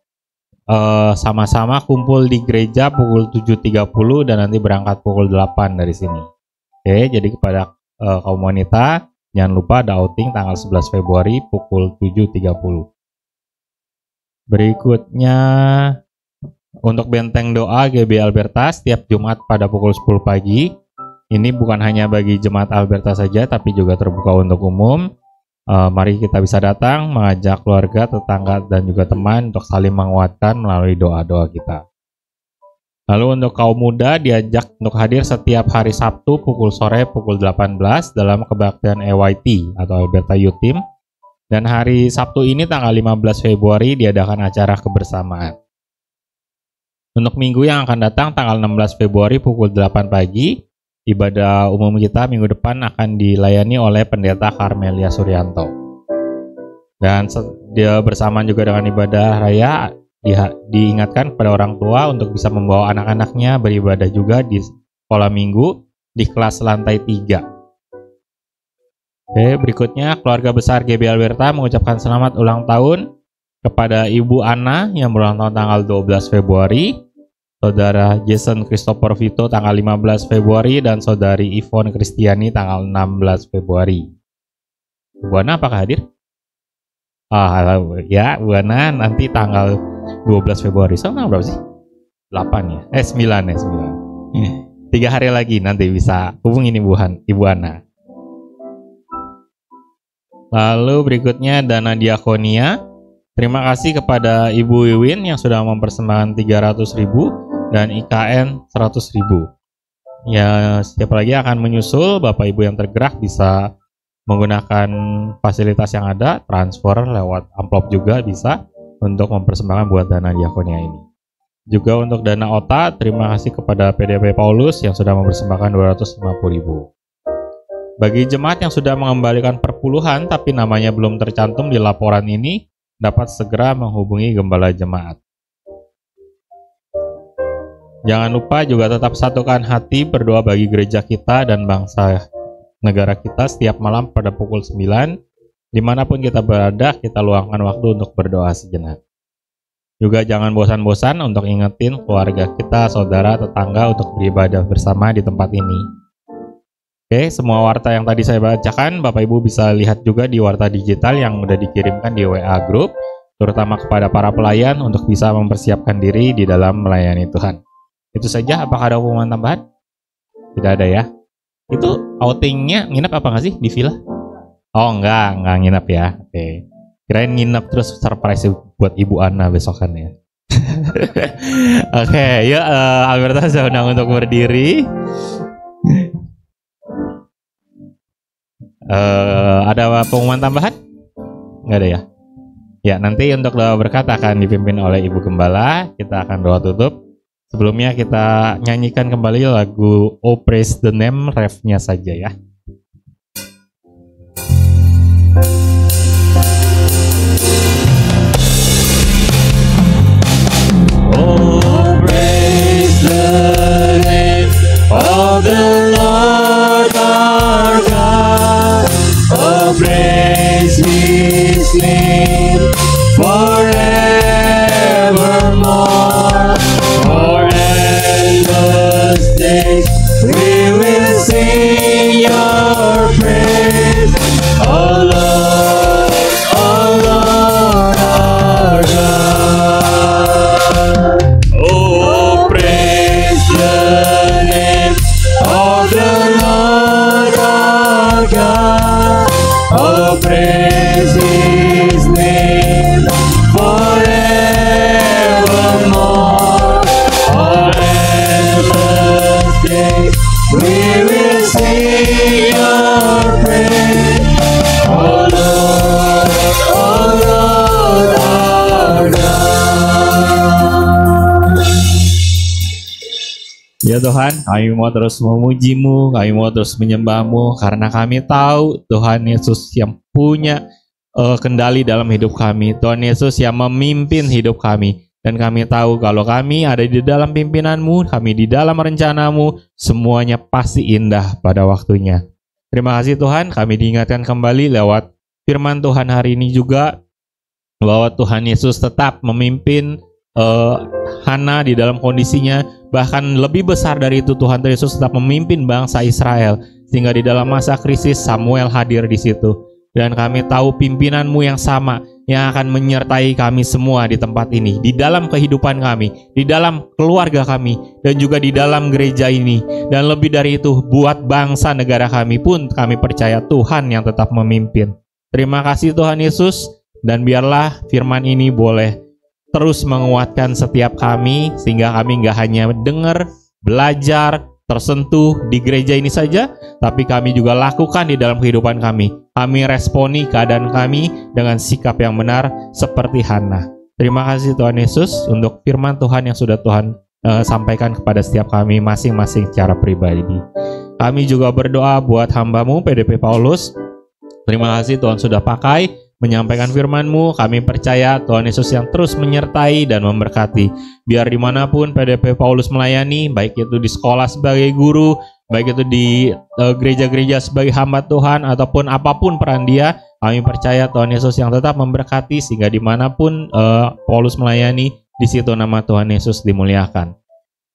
Sama-sama kumpul di gereja pukul 7.30 dan nanti berangkat pukul 8 dari sini. Oke, jadi kepada kaum wanita, jangan lupa ada outing tanggal 11 Februari pukul 7.30. Berikutnya, untuk benteng doa GBI Alberta setiap Jumat pada pukul 10 pagi. Ini bukan hanya bagi jemaat Alberta saja, tapi juga terbuka untuk umum. Mari kita bisa datang, mengajak keluarga, tetangga, dan juga teman untuk saling menguatkan melalui doa-doa kita. Lalu untuk kaum muda diajak untuk hadir setiap hari Sabtu pukul sore pukul 18 dalam kebaktian EYT atau Alberta Youth Team. Dan hari Sabtu ini tanggal 15 Februari diadakan acara kebersamaan. Untuk minggu yang akan datang tanggal 16 Februari pukul 8 pagi, ibadah umum kita minggu depan akan dilayani oleh Pendeta Carmelia Suryanto. Dan dia bersamaan juga dengan ibadah raya, diingatkan kepada orang tua untuk bisa membawa anak-anaknya beribadah juga di sekolah minggu di kelas lantai 3. Oke, berikutnya keluarga besar GBI Alberta mengucapkan selamat ulang tahun kepada Ibu Ana yang berulang tahun tanggal 12 Februari, Saudara Jason Christopher Vito tanggal 15 Februari, dan Saudari Yvonne Kristiani tanggal 16 Februari. Bu Ana apakah hadir? Ya, Bu Ana nanti tanggal 12 Februari. Tanggal berapa sih? 8 ya? 9 ya, 9. 3 hari lagi nanti bisa hubungin Ibu Ana. Lalu berikutnya dana diakonia. Terima kasih kepada Ibu Wiwin yang sudah mempersembahkan 300.000 dan IKN 100.000. Ya, setiap lagi akan menyusul. Bapak Ibu yang tergerak bisa menggunakan fasilitas yang ada, transfer lewat amplop juga bisa untuk mempersembahkan buat dana diakonia ini. Juga untuk dana OTA, terima kasih kepada PDP Paulus yang sudah mempersembahkan 250.000. Bagi jemaat yang sudah mengembalikan perpuluhan tapi namanya belum tercantum di laporan ini, dapat segera menghubungi gembala jemaat. Jangan lupa juga tetap satukan hati berdoa bagi gereja kita dan bangsa negara kita setiap malam pada pukul 9. Dimanapun kita berada, kita luangkan waktu untuk berdoa sejenak. Juga jangan bosan-bosan untuk ingetin keluarga kita, saudara, tetangga untuk beribadah bersama di tempat ini. Oke, semua warta yang tadi saya bacakan, Bapak Ibu bisa lihat juga di warta digital yang sudah dikirimkan di WA Group, terutama kepada para pelayan untuk bisa mempersiapkan diri di dalam melayani Tuhan. Itu saja, apakah ada pengumuman tambahan? Tidak ada ya? Itu outingnya nginep apa nggak sih di villa? Oh enggak nginep ya. Oke. Kirain nginep terus surprise buat Ibu Ana besokan ya. Oke, yuk Alberta saya undang untuk berdiri. Ada pengumuman tambahan? Nggak ada ya? Ya, nanti untuk doa berkat akan dipimpin oleh Ibu Gembala. Kita akan doa tutup. Sebelumnya kita nyanyikan kembali lagu Oh Praise the Name, refnya saja ya.
Oh, praise the name of the Lord our God. Oh, praise His name forevermore. For endless days we will sing your praise, oh Lord, our God. Oh, praise the name of the Lord our God. Oh, praise His name forevermore. For endless days we will sing your praise, oh Lord, our God.
Ya Tuhan, kami mau terus memuji-Mu, kami mau terus menyembah-Mu, karena kami tahu Tuhan Yesus yang punya kendali dalam hidup kami. Tuhan Yesus yang memimpin hidup kami. Dan kami tahu kalau kami ada di dalam pimpinan-Mu, kami di dalam rencana-Mu, semuanya pasti indah pada waktunya. Terima kasih Tuhan, kami diingatkan kembali lewat firman Tuhan hari ini juga, bahwa Tuhan Yesus tetap memimpin Hana di dalam kondisinya, bahkan lebih besar dari itu Tuhan Yesus tetap memimpin bangsa Israel, sehingga di dalam masa krisis Samuel hadir di situ. Dan kami tahu pimpinan-Mu yang sama yang akan menyertai kami semua di tempat ini, di dalam kehidupan kami, di dalam keluarga kami, dan juga di dalam gereja ini. Dan lebih dari itu, buat bangsa negara kami pun kami percaya Tuhan yang tetap memimpin. Terima kasih Tuhan Yesus, dan biarlah firman ini boleh terus menguatkan setiap kami, sehingga kami nggak hanya dengar, belajar, tersentuh di gereja ini saja, tapi kami juga lakukan di dalam kehidupan kami. Kami responi keadaan kami dengan sikap yang benar seperti Hana. Terima kasih Tuhan Yesus untuk firman Tuhan yang sudah Tuhan sampaikan kepada setiap kami masing-masing secara pribadi. Kami juga berdoa buat hamba-Mu PDP Paulus. Terima kasih Tuhan sudah pakai menyampaikan firman-Mu. Kami percaya Tuhan Yesus yang terus menyertai dan memberkati. Biar dimanapun PDP Paulus melayani, baik itu di sekolah sebagai guru, baik itu di gereja-gereja sebagai hamba Tuhan, ataupun apapun peran dia, kami percaya Tuhan Yesus yang tetap memberkati, sehingga dimanapun Paulus melayani, di situ nama Tuhan Yesus dimuliakan.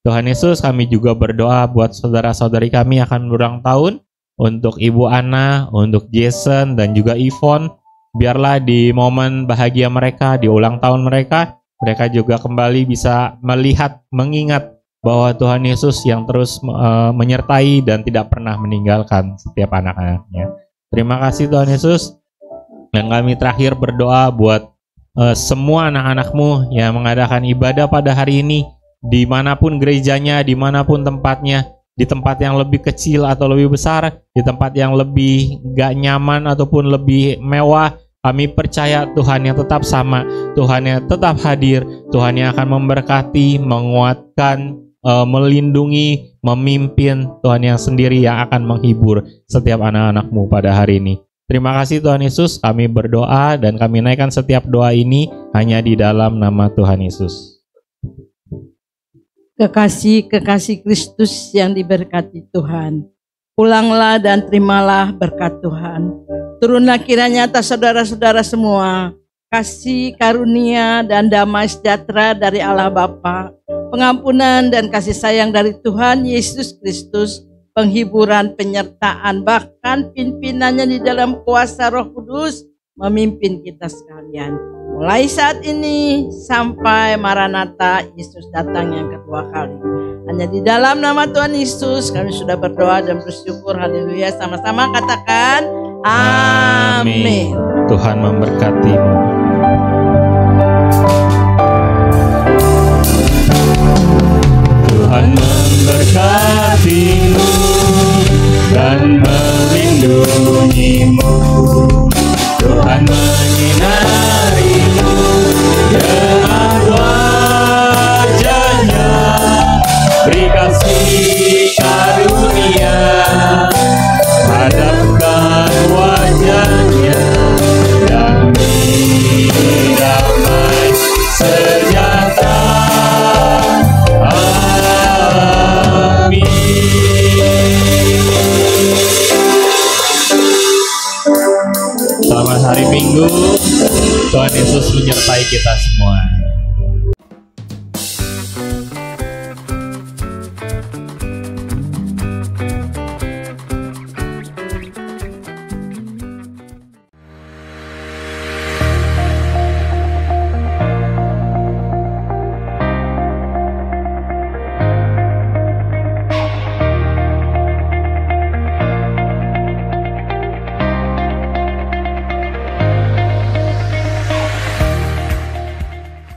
Tuhan Yesus, kami juga berdoa buat saudara-saudari kami yang akan berulang tahun, untuk Ibu Ana, untuk Jason, dan juga Yvonne. Biarlah di momen bahagia mereka, di ulang tahun mereka, mereka juga kembali bisa melihat, mengingat bahwa Tuhan Yesus yang terus menyertai dan tidak pernah meninggalkan setiap anak-anaknya. Terima kasih Tuhan Yesus. Dan kami terakhir berdoa buat semua anak-anak-Mu yang mengadakan ibadah pada hari ini, dimanapun gerejanya, dimanapun tempatnya, di tempat yang lebih kecil atau lebih besar, di tempat yang lebih gak nyaman ataupun lebih mewah, kami percaya Tuhan yang tetap sama, Tuhan yang tetap hadir, Tuhan yang akan memberkati, menguatkan, melindungi, memimpin, Tuhan yang sendiri yang akan menghibur setiap anak-anak-Mu pada hari ini. Terima kasih Tuhan Yesus, kami berdoa dan kami naikkan setiap doa ini hanya di dalam nama Tuhan Yesus.
Kekasih-kekasih Kristus yang diberkati Tuhan, pulanglah dan terimalah berkat Tuhan. Turunlah kiranya atas saudara-saudara semua, kasih karunia dan damai sejahtera dari Allah Bapa, pengampunan dan kasih sayang dari Tuhan Yesus Kristus, penghiburan, penyertaan, bahkan pimpinannya di dalam kuasa Roh Kudus memimpin kita sekalian. Mulai saat ini sampai Maranatha, Yesus datang yang kedua kali. Hanya di dalam nama Tuhan Yesus kami sudah berdoa dan bersyukur. Haleluya. Sama-sama katakan amin.
Tuhan memberkati-Mu.
Tuhan memberkati-Mu dan melindungi-Mu. Tuhan menyinari-Mu dengan wajah-Nya, beri kasih karunia, hadapkan wajah-Nya, dan beri damai sejahtera. Amin.
Selamat hari Minggu. Tuhan Yesus menyertai kita semua.